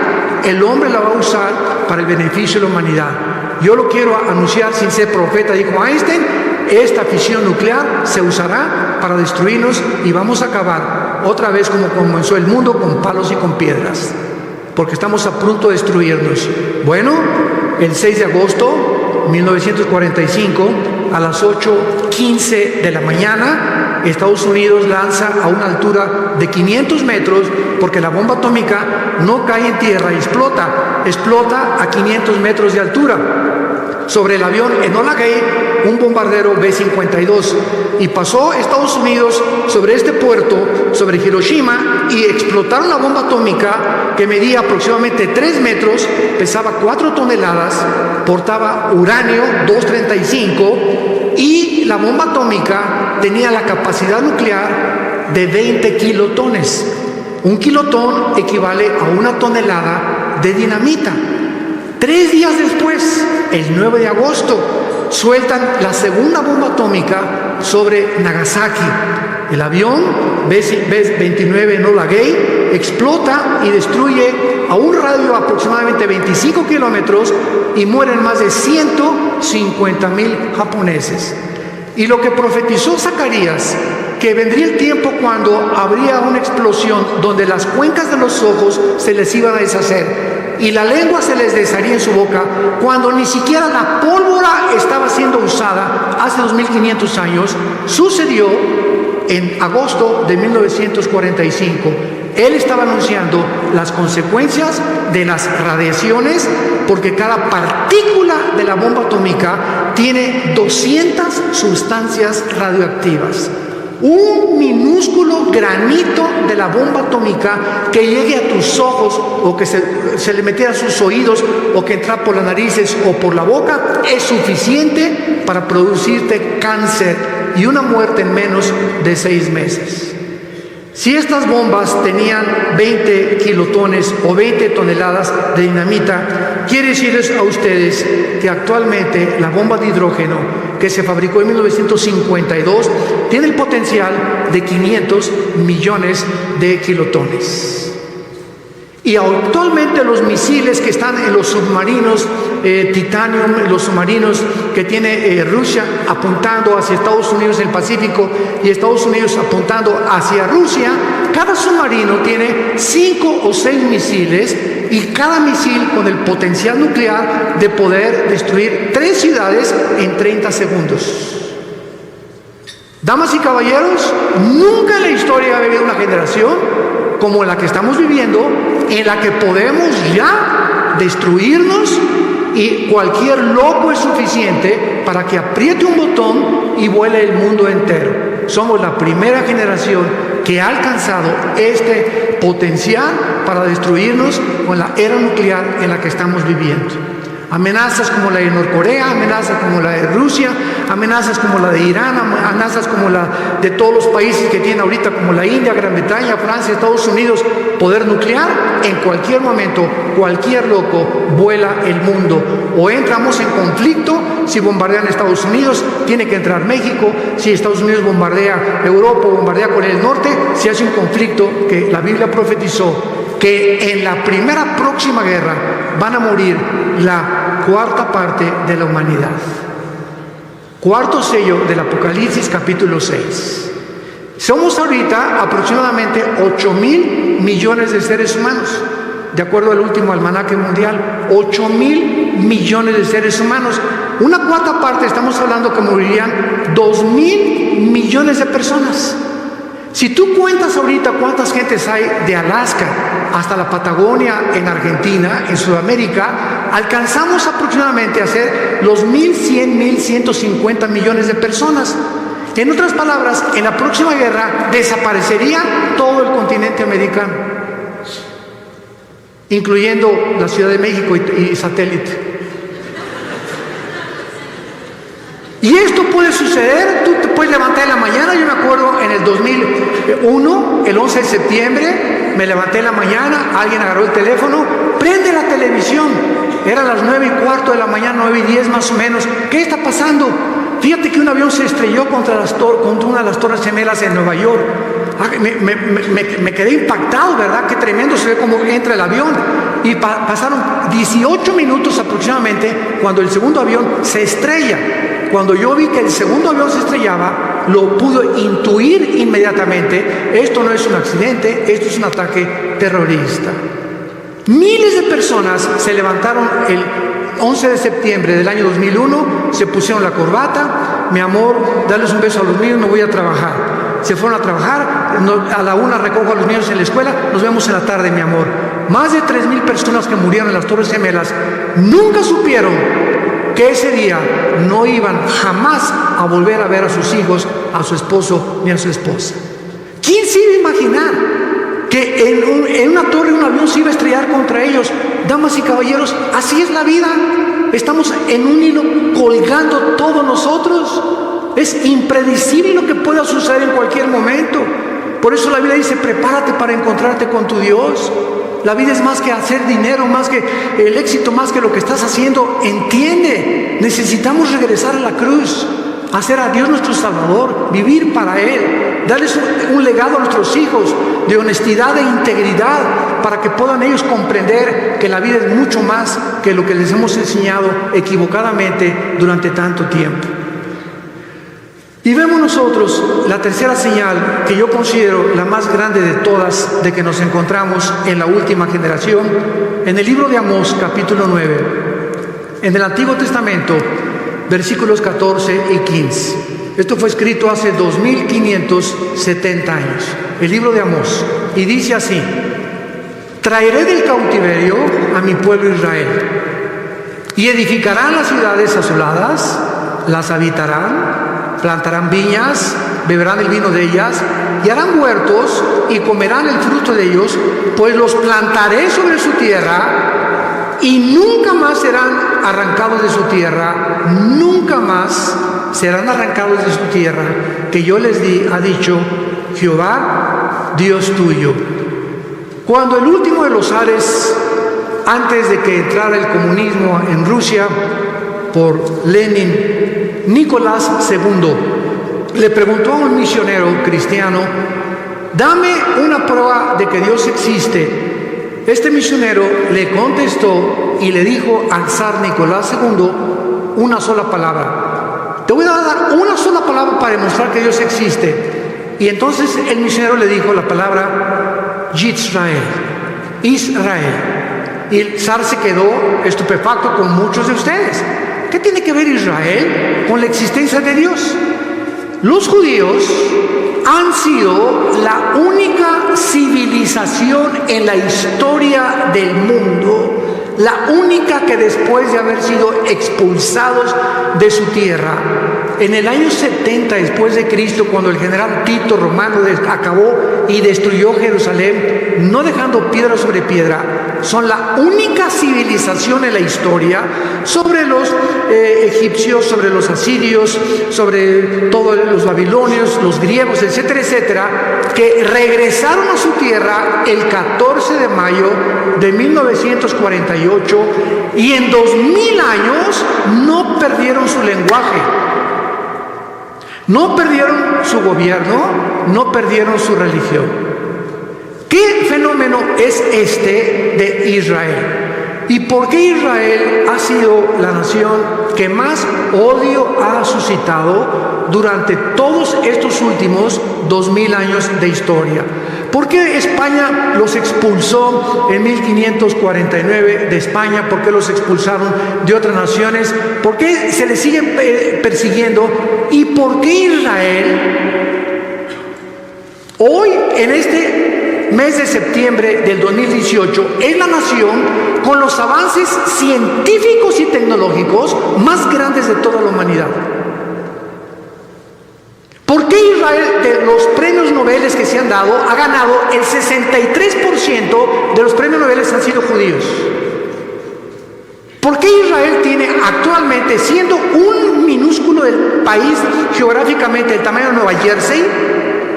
el hombre la va a usar para el beneficio de la humanidad. Yo lo quiero anunciar sin ser profeta, dijo Einstein: esta fisión nuclear se usará para destruirnos y vamos a acabar otra vez como comenzó el mundo, con palos y con piedras, porque estamos a punto de destruirnos. Bueno, el 6 de agosto de 1945, a las 8:15 de la mañana, Estados Unidos lanza a una altura de 500 metros, porque la bomba atómica no cae en tierra y explota a 500 metros de altura, sobre el avión Enola Gay, un bombardero B-52, y pasó Estados Unidos sobre este puerto, sobre Hiroshima, y explotaron la bomba atómica, que medía aproximadamente 3 metros, pesaba 4 toneladas, portaba uranio 235, y la bomba atómica tenía la capacidad nuclear de 20 kilotones. Un kilotón equivale a 1 tonelada de dinamita. 3 días después, el 9 de agosto, sueltan la segunda bomba atómica sobre Nagasaki. El avión B-29 Enola Gay explota y destruye a un radio de aproximadamente 25 kilómetros y mueren más de 150,000 japoneses. Y lo que profetizó Zacarías, que vendría el tiempo cuando habría una explosión donde las cuencas de los ojos se les iban a deshacer y la lengua se les desharía en su boca, cuando ni siquiera la pólvora estaba siendo usada hace 2500 años, sucedió en agosto de 1945. Él estaba anunciando las consecuencias de las radiaciones, porque cada partícula de la bomba atómica tiene 200 sustancias radioactivas. Un minúsculo granito de la bomba atómica que llegue a tus ojos, o que se le metiera a sus oídos, o que entra por las narices o por la boca, es suficiente para producirte cáncer y una muerte en menos de 6 meses. Si estas bombas tenían 20 kilotones o 20 toneladas de dinamita, quiere decirles a ustedes que actualmente la bomba de hidrógeno, que se fabricó en 1952, tiene el potencial de 500 millones de kilotones. Y actualmente los misiles que están en los submarinos Titanium, los submarinos que tiene Rusia apuntando hacia Estados Unidos en el Pacífico y Estados Unidos apuntando hacia Rusia, cada submarino tiene 5 o 6 misiles, y cada misil con el potencial nuclear de poder destruir 3 ciudades en 30 segundos. Damas y caballeros, nunca en la historia ha habido una generación como la que estamos viviendo, en la que podemos ya destruirnos, y cualquier loco es suficiente para que apriete un botón y vuele el mundo entero. Somos la primera generación que ha alcanzado este potencial para destruirnos con la era nuclear en la que estamos viviendo. Amenazas como la de Norcorea, amenazas como la de Rusia, amenazas como la de Irán, amenazas como la de todos los países que tienen ahorita, como la India, Gran Bretaña, Francia, Estados Unidos, poder nuclear. En cualquier momento, cualquier loco vuela el mundo. O entramos en conflicto. Si bombardean Estados Unidos, tiene que entrar México. Si Estados Unidos bombardea Europa o bombardea Corea del Norte, se hace un conflicto que la Biblia profetizó que en la primera próxima guerra van a morir la 4ª parte de la humanidad. 4º sello del Apocalipsis, capítulo 6. Somos ahorita aproximadamente 8,000 millones de seres humanos, de acuerdo al último almanaque mundial. 8,000 millones de seres humanos. Una 4ª parte, estamos hablando que morirían 2,000 millones de personas. Si tú cuentas ahorita cuántas gentes hay de Alaska hasta la Patagonia en Argentina, en Sudamérica, alcanzamos aproximadamente a ser los 1,100, 1,150 millones de personas. En otras palabras, en la próxima guerra desaparecería todo el continente americano, incluyendo la Ciudad de México y satélite. Y esto puede suceder. Tú te puedes levantar en la mañana. Yo me acuerdo en el 2001, el 11 de septiembre, me levanté en la mañana, alguien agarró el teléfono, prende la televisión. Eran las 9:15 de la mañana, 9:10 más o menos. ¿Qué está pasando? Fíjate que un avión se estrelló contra una de las torres gemelas en Nueva York. Me quedé impactado, ¿verdad? Qué tremendo, se ve cómo entra el avión. Y pasaron 18 minutos aproximadamente cuando el segundo avión se estrella. Cuando yo vi que el segundo avión se estrellaba, lo pude intuir inmediatamente. Esto no es un accidente, esto es un ataque terrorista. Miles de personas se levantaron el 11 de septiembre del año 2001, se pusieron la corbata, mi amor, darles un beso a los niños, me voy a trabajar. Se fueron a trabajar, a la 1 recojo a los niños en la escuela, nos vemos en la tarde, mi amor. Más de 3,000 personas que murieron en las Torres Gemelas nunca supieron que ese día no iban jamás a volver a ver a sus hijos, a su esposo ni a su esposa. ¿Quién se iba a imaginar que en una torre un avión se iba a estrellar contra ellos? Damas y caballeros, así es la vida. Estamos en un hilo colgando todos nosotros. Es impredecible lo que pueda suceder en cualquier momento. Por eso la Biblia dice: prepárate para encontrarte con tu Dios. La vida es más que hacer dinero, más que el éxito, más que lo que estás haciendo. Entiende, necesitamos regresar a la cruz, hacer a Dios nuestro Salvador, vivir para Él, darles un legado a nuestros hijos de honestidad e integridad, para que puedan ellos comprender que la vida es mucho más que lo que les hemos enseñado equivocadamente durante tanto tiempo. Y vemos nosotros la tercera señal, que yo considero la más grande de todas, de que nos encontramos en la última generación, en el libro de Amós, capítulo 9, en el Antiguo Testamento, versículos 14 y 15. Esto fue escrito hace 2570 años, el libro de Amós, y dice así: traeré del cautiverio a mi pueblo Israel, y edificarán las ciudades asoladas, las habitarán, plantarán viñas, beberán el vino de ellas, y harán huertos y comerán el fruto de ellos, pues los plantaré sobre su tierra y nunca más serán arrancados de su tierra, nunca más serán arrancados de su tierra, que yo les di, ha dicho Jehová, Dios tuyo. Cuando el último de los zares, antes de que entrara el comunismo en Rusia por Lenin, Nicolás II, le preguntó a un misionero cristiano: dame una prueba de que Dios existe. Este misionero le contestó y le dijo al zar Nicolás II una sola palabra: te voy a dar una sola palabra para demostrar que Dios existe. Y entonces el misionero le dijo la palabra Yisrael, Israel. Y el zar se quedó estupefacto, con muchos de ustedes. ¿Qué tiene que ver Israel con la existencia de Dios? Los judíos han sido la única civilización en la historia del mundo, la única que después de haber sido expulsados de su tierra, en el año 70 después de Cristo, cuando el general Tito romano acabó y destruyó Jerusalén, no dejando piedra sobre piedra, son la única civilización en la historia sobre los egipcios, sobre los asirios, sobre todos los babilonios, los griegos, etcétera, etcétera, que regresaron a su tierra el 14 de mayo de 1948 y en 2000 años no perdieron su lenguaje, no perdieron su gobierno, no perdieron su religión. ¿Qué fenómeno es este de Israel? ¿Y por qué Israel ha sido la nación que más odio ha suscitado durante todos estos últimos 2000 años de historia? ¿Por qué España los expulsó en 1549 de España? ¿Por qué los expulsaron de otras naciones? ¿Por qué se les siguen persiguiendo? ¿Y por qué Israel hoy, en este mes de septiembre del 2018, es la nación con los avances científicos y tecnológicos más grandes de toda la humanidad? ¿Por qué Israel, de los premios Nobel que se han dado, ha ganado el 63% de los premios Nobel han sido judíos? ¿Por qué Israel tiene actualmente, siendo un minúsculo del país geográficamente del tamaño de Nueva Jersey,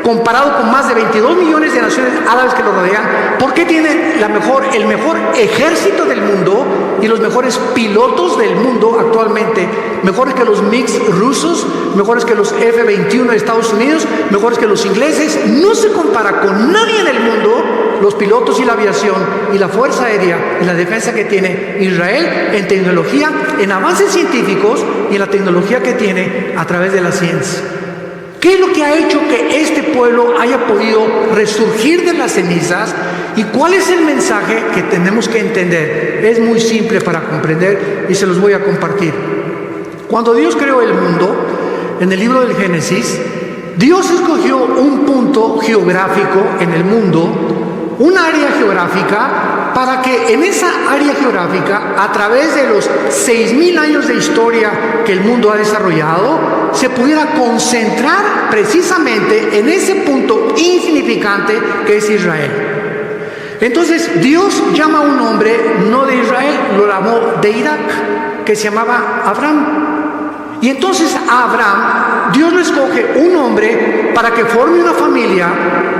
comparado con más de 22 millones de naciones árabes que lo rodean, por qué tiene el mejor ejército del mundo y los mejores pilotos del mundo actualmente, mejores que los MiG rusos, mejores que los F-21 de Estados Unidos, mejores que los ingleses? No se compara con nadie en el mundo los pilotos y la aviación y la fuerza aérea y la defensa que tiene Israel en tecnología, en avances científicos y en la tecnología que tiene a través de la ciencia. ¿Qué es lo que ha hecho que este pueblo haya podido resurgir de las cenizas? ¿Y cuál es el mensaje que tenemos que entender? Es muy simple para comprender y se los voy a compartir. Cuando Dios creó el mundo, en el libro del Génesis, Dios escogió un punto geográfico en el mundo, un área geográfica, para que en esa área geográfica, a través de los 6,000 años de historia que el mundo ha desarrollado, se pudiera concentrar precisamente en ese punto insignificante que es Israel. Entonces Dios llama a un hombre, no de Israel, lo llamó de Irak, que se llamaba Abraham. Y entonces a Abraham, Dios le escoge un hombre para que forme una familia,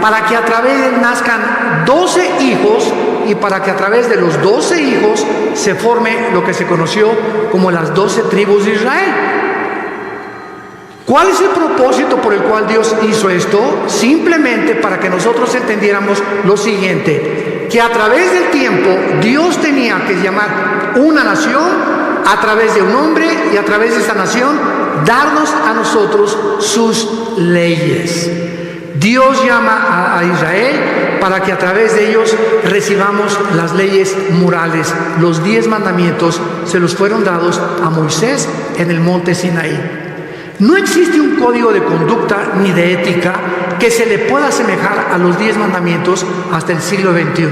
para que a través de él nazcan 12 hijos y para que a través de los 12 hijos se forme lo que se conoció como las 12 tribus de Israel. ¿Cuál es el propósito por el cual Dios hizo esto? Simplemente para que nosotros entendiéramos lo siguiente, que a través del tiempo Dios tenía que llamar una nación a través de un hombre y a través de esta nación darnos a nosotros sus leyes. Dios llama a Israel para que a través de ellos recibamos las leyes morales. Los 10 mandamientos se los fueron dados a Moisés en el monte Sinaí. No existe un código de conducta ni de ética que se le pueda asemejar a los 10 mandamientos hasta el siglo XXI.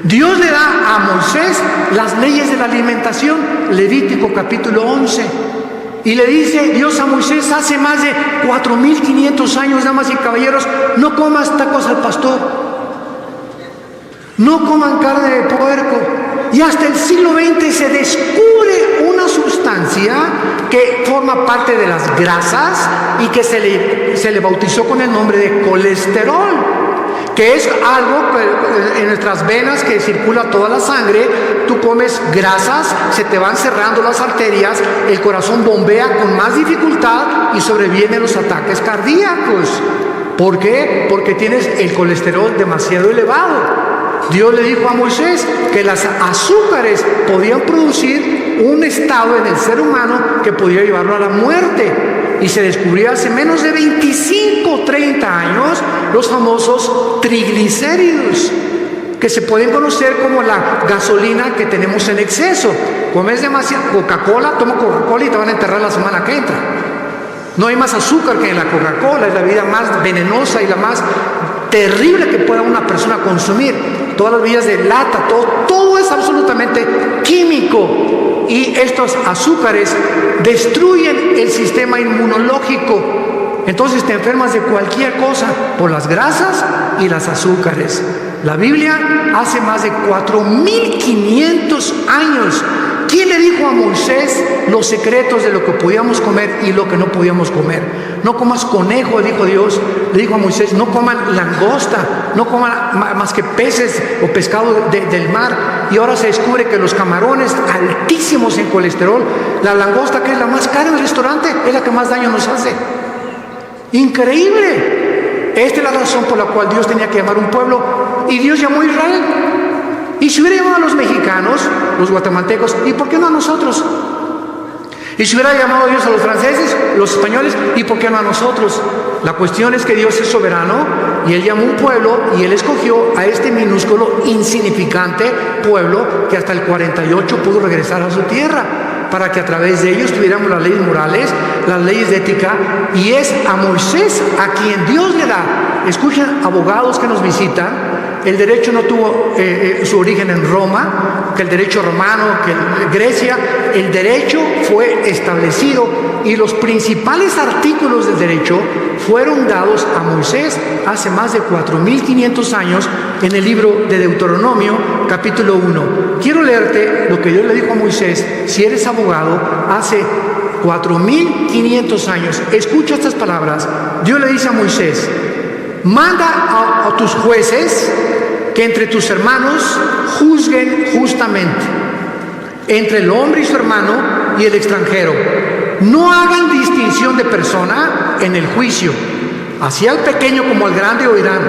Dios le da a Moisés las leyes de la alimentación, Levítico capítulo 11. Y le dice Dios a Moisés hace más de 4.500 años, damas y caballeros, no comas tacos al pastor, no coman carne de puerco. Y hasta el siglo XX se descubre una sustancia que forma parte de las grasas y que se le bautizó con el nombre de colesterol, que es algo en nuestras venas que circula toda la sangre. Tú comes grasas, se te van cerrando las arterias, el corazón bombea con más dificultad y sobrevienen los ataques cardíacos. ¿Por qué? Porque tienes el colesterol demasiado elevado. Dios le dijo a Moisés que las azúcares podían producir un estado en el ser humano que podía llevarlo a la muerte. Y se descubrió hace menos de 25 o 30 años los famosos triglicéridos, que se pueden conocer como la gasolina que tenemos en exceso. Comes demasiado Coca-Cola, toma Coca-Cola y te van a enterrar la semana que entra. No hay más azúcar que en la Coca-Cola, es la bebida más venenosa y la más terrible que pueda una persona consumir. Todas las bebidas de lata, todo es absolutamente químico. Y estos azúcares destruyen el sistema inmunológico. Entonces te enfermas de cualquier cosa por las grasas y las azúcares. La Biblia hace más de 4.500 años. ¿Quién le dijo a Moisés los secretos de lo que podíamos comer y lo que no podíamos comer? No comas conejo, dijo Dios. Le dijo a Moisés, no coman langosta, no coman más que peces o pescado del mar. Y ahora se descubre que los camarones altísimos en colesterol, la langosta, que es la más cara en el restaurante, es la que más daño nos hace. Increíble. Esta es la razón por la cual Dios tenía que llamar a un pueblo, y Dios llamó a Israel. Y si hubiera llamado a los mexicanos, los guatemaltecos, ¿y por qué no a nosotros? Y si hubiera llamado a Dios a los franceses, los españoles, ¿y por qué no a nosotros? La cuestión es que Dios es soberano y Él llamó a un pueblo y Él escogió a este minúsculo, insignificante pueblo que hasta el 48 pudo regresar a su tierra, para que a través de ellos tuviéramos las leyes morales, las leyes de ética. Y es a Moisés a quien Dios le da. Escuchen, abogados que nos visitan, el derecho no tuvo su origen en Roma, que el derecho romano, que Grecia. El derecho fue establecido y los principales artículos del derecho fueron dados a Moisés hace más de 4.500 años en el libro de Deuteronomio, capítulo 1. Quiero leerte lo que Dios le dijo a Moisés, si eres abogado, hace 4.500 años. Escucha estas palabras. Dios le dice a Moisés, manda a tus jueces que entre tus hermanos juzguen justamente, entre el hombre y su hermano y el extranjero. No hagan distinción de persona en el juicio. Así al pequeño como al grande oirán.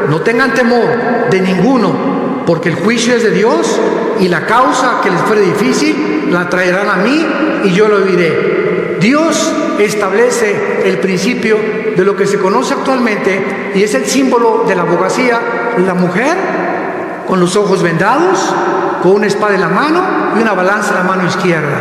No tengan temor de ninguno, porque el juicio es de Dios, y la causa que les fuere difícil la traerán a mí y yo lo oiré. Dios establece el principio de lo que se conoce actualmente y es el símbolo de la abogacía: la mujer con los ojos vendados, con una espada en la mano y una balanza en la mano izquierda.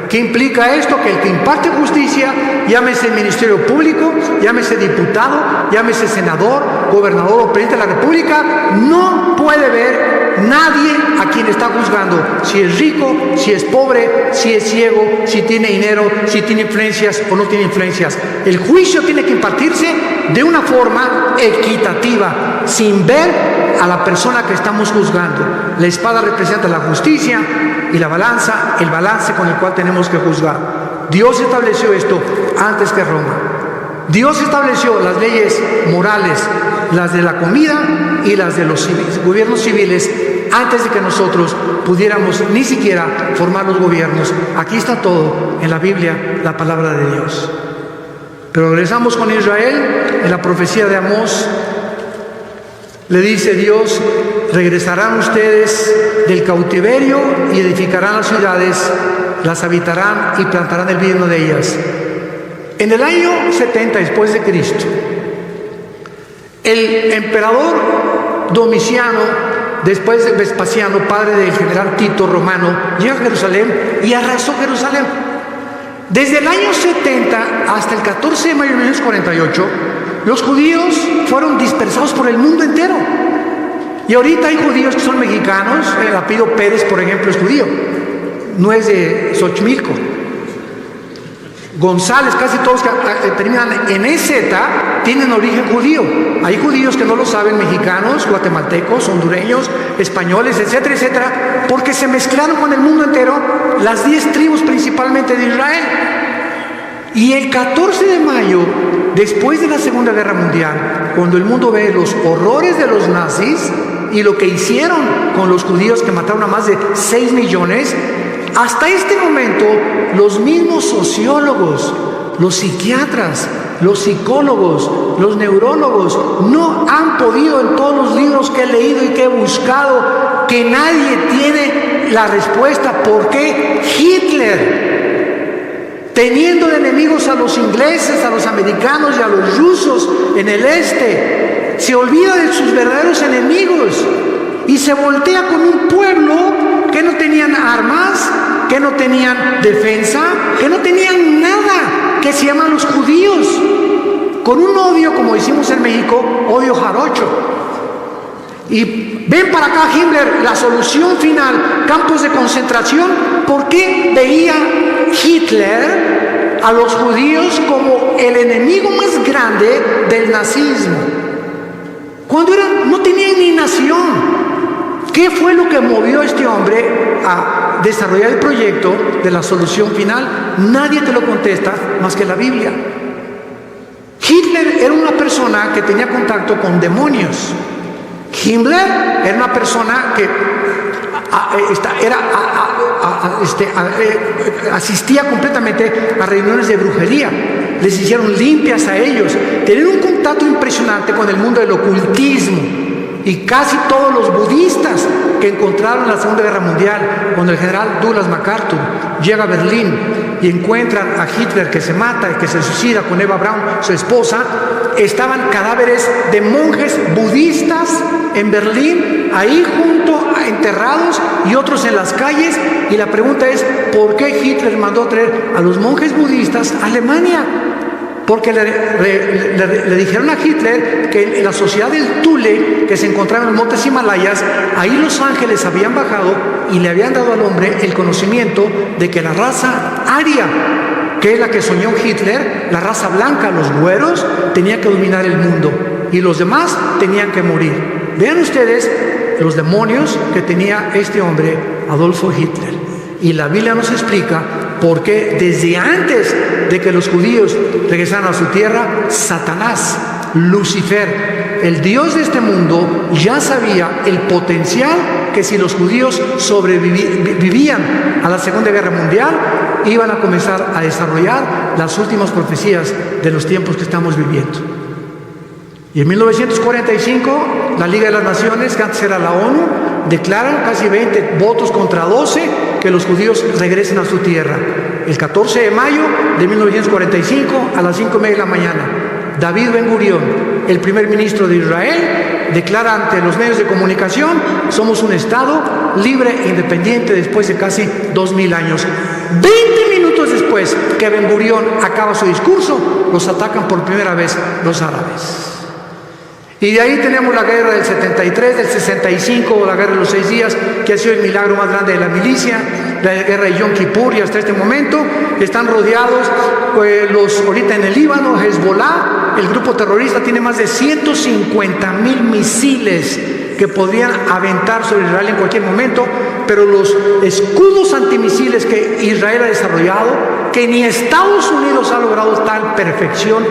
¿Qué implica esto? Que el que imparte justicia, llámese ministerio público, llámese diputado, llámese senador, gobernador o presidente de la república, no puede ver nadie a quien está juzgando, si es rico, si es pobre, si es ciego, si tiene dinero, si tiene influencias o no tiene influencias. El juicio tiene que impartirse de una forma equitativa, sin ver a la persona que estamos juzgando. La espada representa la justicia y la balanza, el balance con el cual tenemos que juzgar. Dios estableció esto antes que Roma. Dios estableció las leyes morales, las de la comida y las de los gobiernos civiles, antes de que nosotros pudiéramos ni siquiera formar los gobiernos. Aquí está todo en la Biblia, la palabra de Dios. Pero regresamos con Israel. En la profecía de Amós le dice Dios: regresarán ustedes del cautiverio y edificarán las ciudades, las habitarán y plantarán el vino de ellas. En el año 70 después de Cristo, el emperador Domiciano, después de Vespasiano, padre del general Tito romano, llega a Jerusalén y arrasó Jerusalén. Desde el año 70 hasta el 14 de mayo de 1948, los judíos fueron dispersados por el mundo entero. Y ahorita hay judíos que son mexicanos. El apellido Pérez, por ejemplo, es judío, no es de Xochimilco. González, casi todos que terminan en EZ tienen origen judío. Hay judíos que no lo saben, mexicanos, guatemaltecos, hondureños, españoles, etcétera, etcétera, porque se mezclaron con el mundo entero, las 10 tribus principalmente de Israel. Y el 14 de mayo, después de la Segunda Guerra Mundial, cuando el mundo ve los horrores de los nazis y lo que hicieron con los judíos, que mataron a más de 6 millones, hasta este momento los mismos sociólogos, los psiquiatras, los psicólogos, los neurólogos no han podido, en todos los libros que he leído y que he buscado, que nadie tiene la respuesta. ¿Por qué Hitler, teniendo de enemigos a los ingleses, a los americanos y a los rusos en el este, se olvida de sus verdaderos enemigos y se voltea con un pueblo que no tenían armas, que no tenían defensa, que no tenían nada, que se llaman los judíos, con un odio, como decimos en México, odio jarocho? Y ven para acá Himmler, la solución final, campos de concentración. ¿Por qué veía Hitler a los judíos como el enemigo más grande del nazismo? Cuando no tenían ni nación. ¿Qué fue lo que movió a este hombre a desarrollar el proyecto de la solución final? Nadie te lo contesta más que la Biblia. Hitler era una persona que tenía contacto con demonios. Himmler era una persona que asistía completamente a reuniones de brujería. Les hicieron limpias a ellos. Tenían un contacto impresionante con el mundo del ocultismo. Y casi todos los budistas que encontraron en la Segunda Guerra Mundial, cuando el general Douglas MacArthur llega a Berlín y encuentran a Hitler que se mata y que se suicida con Eva Braun, su esposa, estaban cadáveres de monjes budistas en Berlín, ahí junto, enterrados, y otros en las calles. Y la pregunta es, ¿por qué Hitler mandó traer a los monjes budistas a Alemania? Porque le dijeron a Hitler que en la sociedad del Thule, que se encontraba en los montes Himalayas, ahí los ángeles habían bajado y le habían dado al hombre el conocimiento de que la raza aria, que es la que soñó Hitler, la raza blanca, los güeros, tenía que dominar el mundo y los demás tenían que morir. Vean ustedes los demonios que tenía este hombre, Adolfo Hitler. Y la Biblia nos explica por qué desde antes de que los judíos regresaran a su tierra, Satanás, Lucifer, el Dios de este mundo, ya sabía el potencial que si los judíos sobrevivían a la Segunda Guerra Mundial, iban a comenzar a desarrollar las últimas profecías de los tiempos que estamos viviendo. Y en 1945, la Liga de las Naciones, que antes era la ONU, declaran casi 20 votos contra 12 que los judíos regresen a su tierra. El 14 de mayo de 1945, a las 5:30 de la mañana, David Ben Gurión, el primer ministro de Israel, declara ante los medios de comunicación: somos un Estado libre e independiente después de casi 2000 años. 20 minutos después que Ben Gurión acaba su discurso, los atacan por primera vez los árabes. Y de ahí tenemos la guerra del 73, del 65, la guerra de los 6 días, que ha sido el milagro más grande de la milicia, la guerra de Yom Kippur, y hasta este momento están rodeados ahorita en el Líbano, Hezbollah, el grupo terrorista, tiene más de 150,000 misiles que podrían aventar sobre Israel en cualquier momento, pero los escudos antimisiles que Israel ha desarrollado, que ni Estados Unidos ha logrado tal perfección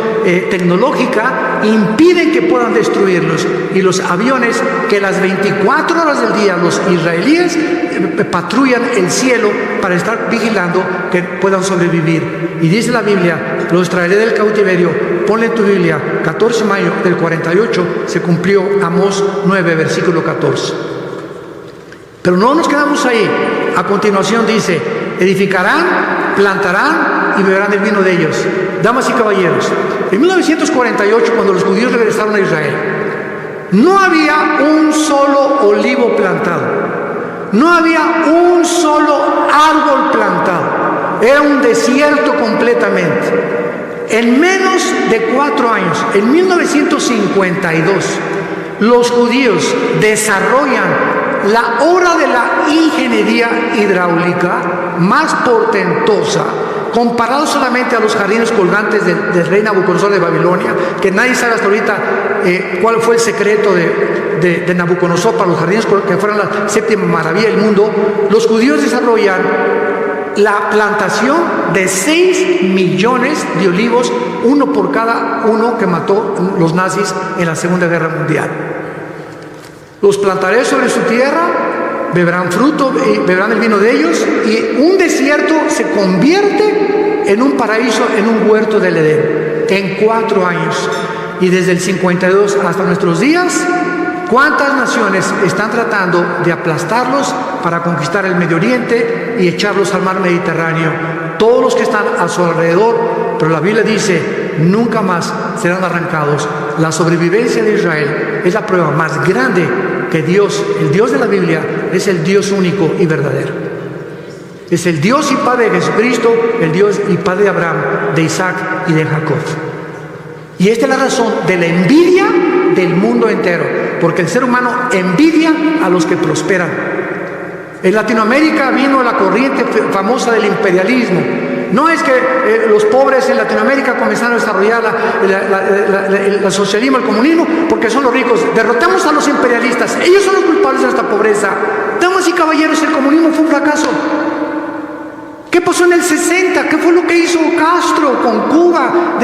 tecnológica, impiden que puedan destruirlos. Y los aviones que las 24 horas del día los israelíes patrullan el cielo para estar vigilando que puedan sobrevivir. Y dice la Biblia: los traeré del cautiverio. Ponle en tu Biblia, 14 de mayo del 48 se cumplió Amós 9, versículo 14. Pero no nos quedamos ahí. A continuación dice: edificarán, plantarán y beberán el vino de ellos. Damas y caballeros, en 1948, cuando los judíos regresaron a Israel, no había un solo olivo plantado, no había un solo árbol plantado, era un desierto completamente. En menos de 4 años, en 1952, Los judíos desarrollan la obra de la ingeniería hidráulica más portentosa, comparado solamente a los jardines colgantes del rey Nabucodonosor de Babilonia, que nadie sabe hasta ahorita cuál fue el secreto de Nabucodonosor para los jardines que fueron la séptima maravilla del mundo. Los judíos desarrollan la plantación de 6 millones de olivos, uno por cada uno que mató los nazis en la Segunda Guerra Mundial. Los plantaré sobre su tierra, beberán fruto y beberán el vino de ellos, y un desierto se convierte en un paraíso, en un huerto del Edén, en 4 años. Y desde el 52 hasta nuestros días, ¿cuántas naciones están tratando de aplastarlos para conquistar el Medio Oriente y echarlos al mar Mediterráneo? Todos los que están a su alrededor, pero la Biblia dice, nunca más serán arrancados. La sobrevivencia de Israel es la prueba más grande que Dios, el Dios de la Biblia, es el Dios único y verdadero. Es el Dios y Padre de Jesucristo, el Dios y Padre de Abraham, de Isaac y de Jacob. Y esta es la razón de la envidia del mundo entero, porque el ser humano envidia a los que prosperan. En Latinoamérica vino la corriente famosa del imperialismo. No es que los pobres en Latinoamérica comenzaron a desarrollar el socialismo, el comunismo, porque son los ricos. Derrotamos a los imperialistas, ellos son los culpables de esta pobreza. Damas y caballeros, el comunismo fue un fracaso. ¿Qué pasó en el 60? ¿Qué fue lo que hizo Castro con Cuba?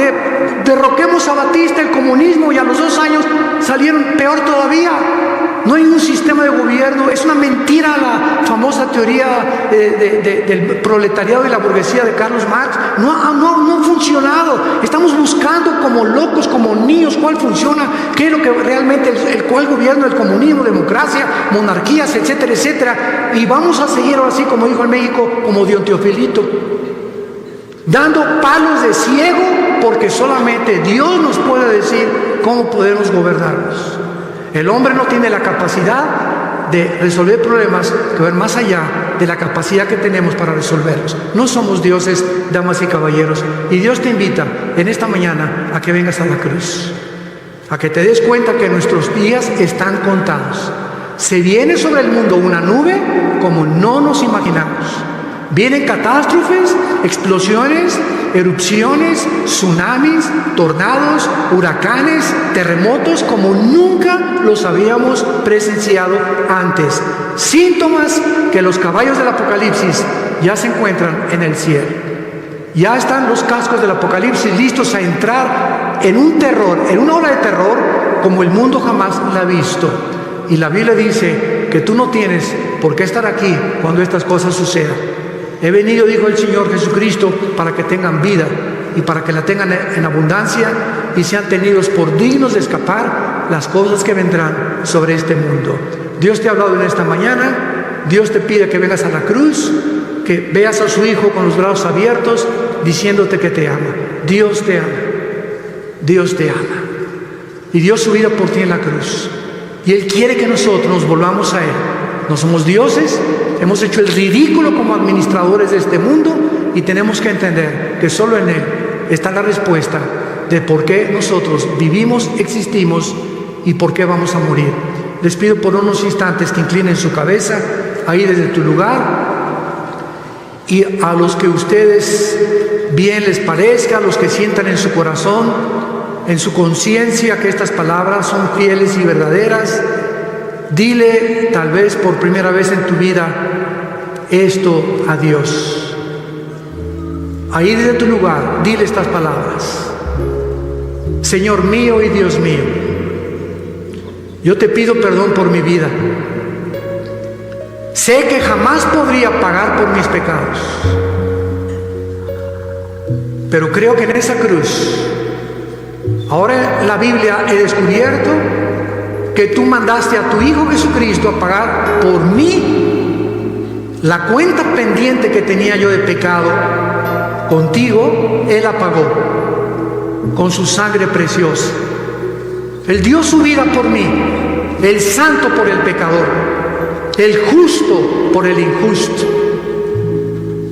Derroquemos a Batista, el comunismo, y a los 2 años salieron peor todavía. No hay un sistema de gobierno. Es una mentira la famosa teoría del proletariado y la burguesía de Carlos Marx. No ha funcionado. Estamos buscando como locos, como niños, cuál funciona, qué es lo que realmente cuál gobierno, el comunismo, democracia, monarquías, etcétera, etcétera. Y vamos a seguir ahora así, como dijo en México, como Don Teofilito, dando palos de ciego, porque solamente Dios nos puede decir cómo podemos gobernarnos. El hombre no tiene la capacidad de resolver problemas que van más allá de la capacidad que tenemos para resolverlos. No somos dioses, damas y caballeros. Y Dios te invita en esta mañana a que vengas a la cruz, a que te des cuenta que nuestros días están contados. Se viene sobre el mundo una nube como no nos imaginamos. Vienen catástrofes, explosiones, erupciones, tsunamis, tornados, huracanes, terremotos como nunca los habíamos presenciado antes. Síntomas que los caballos del Apocalipsis ya se encuentran en el cielo. Ya están los cascos del Apocalipsis listos a entrar en un terror, en una ola de terror como el mundo jamás la ha visto. Y la Biblia dice que tú no tienes por qué estar aquí cuando estas cosas sucedan. He venido, dijo el Señor Jesucristo, para que tengan vida y para que la tengan en abundancia y sean tenidos por dignos de escapar las cosas que vendrán sobre este mundo. Dios te ha hablado en esta mañana. Dios te pide que vengas a la cruz, que veas a su Hijo con los brazos abiertos, diciéndote que te ama. Dios te ama. Dios te ama. Y dio su vida por ti en la cruz. Y Él quiere que nosotros nos volvamos a Él. No somos dioses, hemos hecho el ridículo como administradores de este mundo y tenemos que entender que solo en Él está la respuesta de por qué nosotros vivimos, existimos y por qué vamos a morir. Les pido por unos instantes que inclinen su cabeza ahí desde tu lugar, y a los que ustedes bien les parezca, a los que sientan en su corazón, en su conciencia que estas palabras son fieles y verdaderas, dile tal vez por primera vez en tu vida esto a Dios. Ahí desde tu lugar, dile estas palabras: Señor mío y Dios mío, yo te pido perdón por mi vida. Sé que jamás podría pagar por mis pecados, pero creo que en esa cruz, ahora en la Biblia he descubierto que tú mandaste a tu Hijo Jesucristo a pagar por mí la cuenta pendiente que tenía yo de pecado. Contigo Él la pagó con su sangre preciosa. Él dio su vida por mí, el santo por el pecador, el justo por el injusto.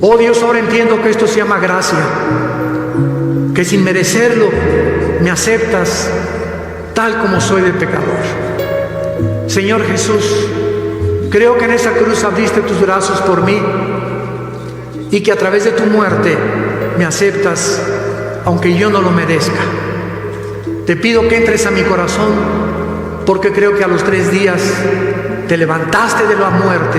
Oh Dios, ahora entiendo que esto se llama gracia, que sin merecerlo me aceptas tal como soy de pecador. Señor Jesús, creo que en esa cruz abriste tus brazos por mí y que a través de tu muerte me aceptas, aunque yo no lo merezca. Te pido que entres a mi corazón, porque creo que a los 3 días te levantaste de la muerte,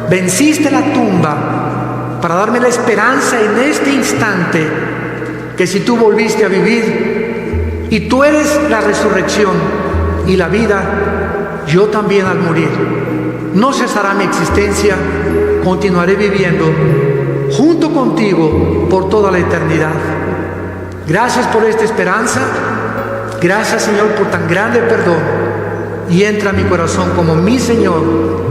venciste la tumba para darme la esperanza en este instante que si tú volviste a vivir y tú eres la resurrección y la vida, yo también al morir no cesará mi existencia, continuaré viviendo junto contigo por toda la eternidad. Gracias por esta esperanza, gracias Señor por tan grande perdón, y entra a mi corazón como mi Señor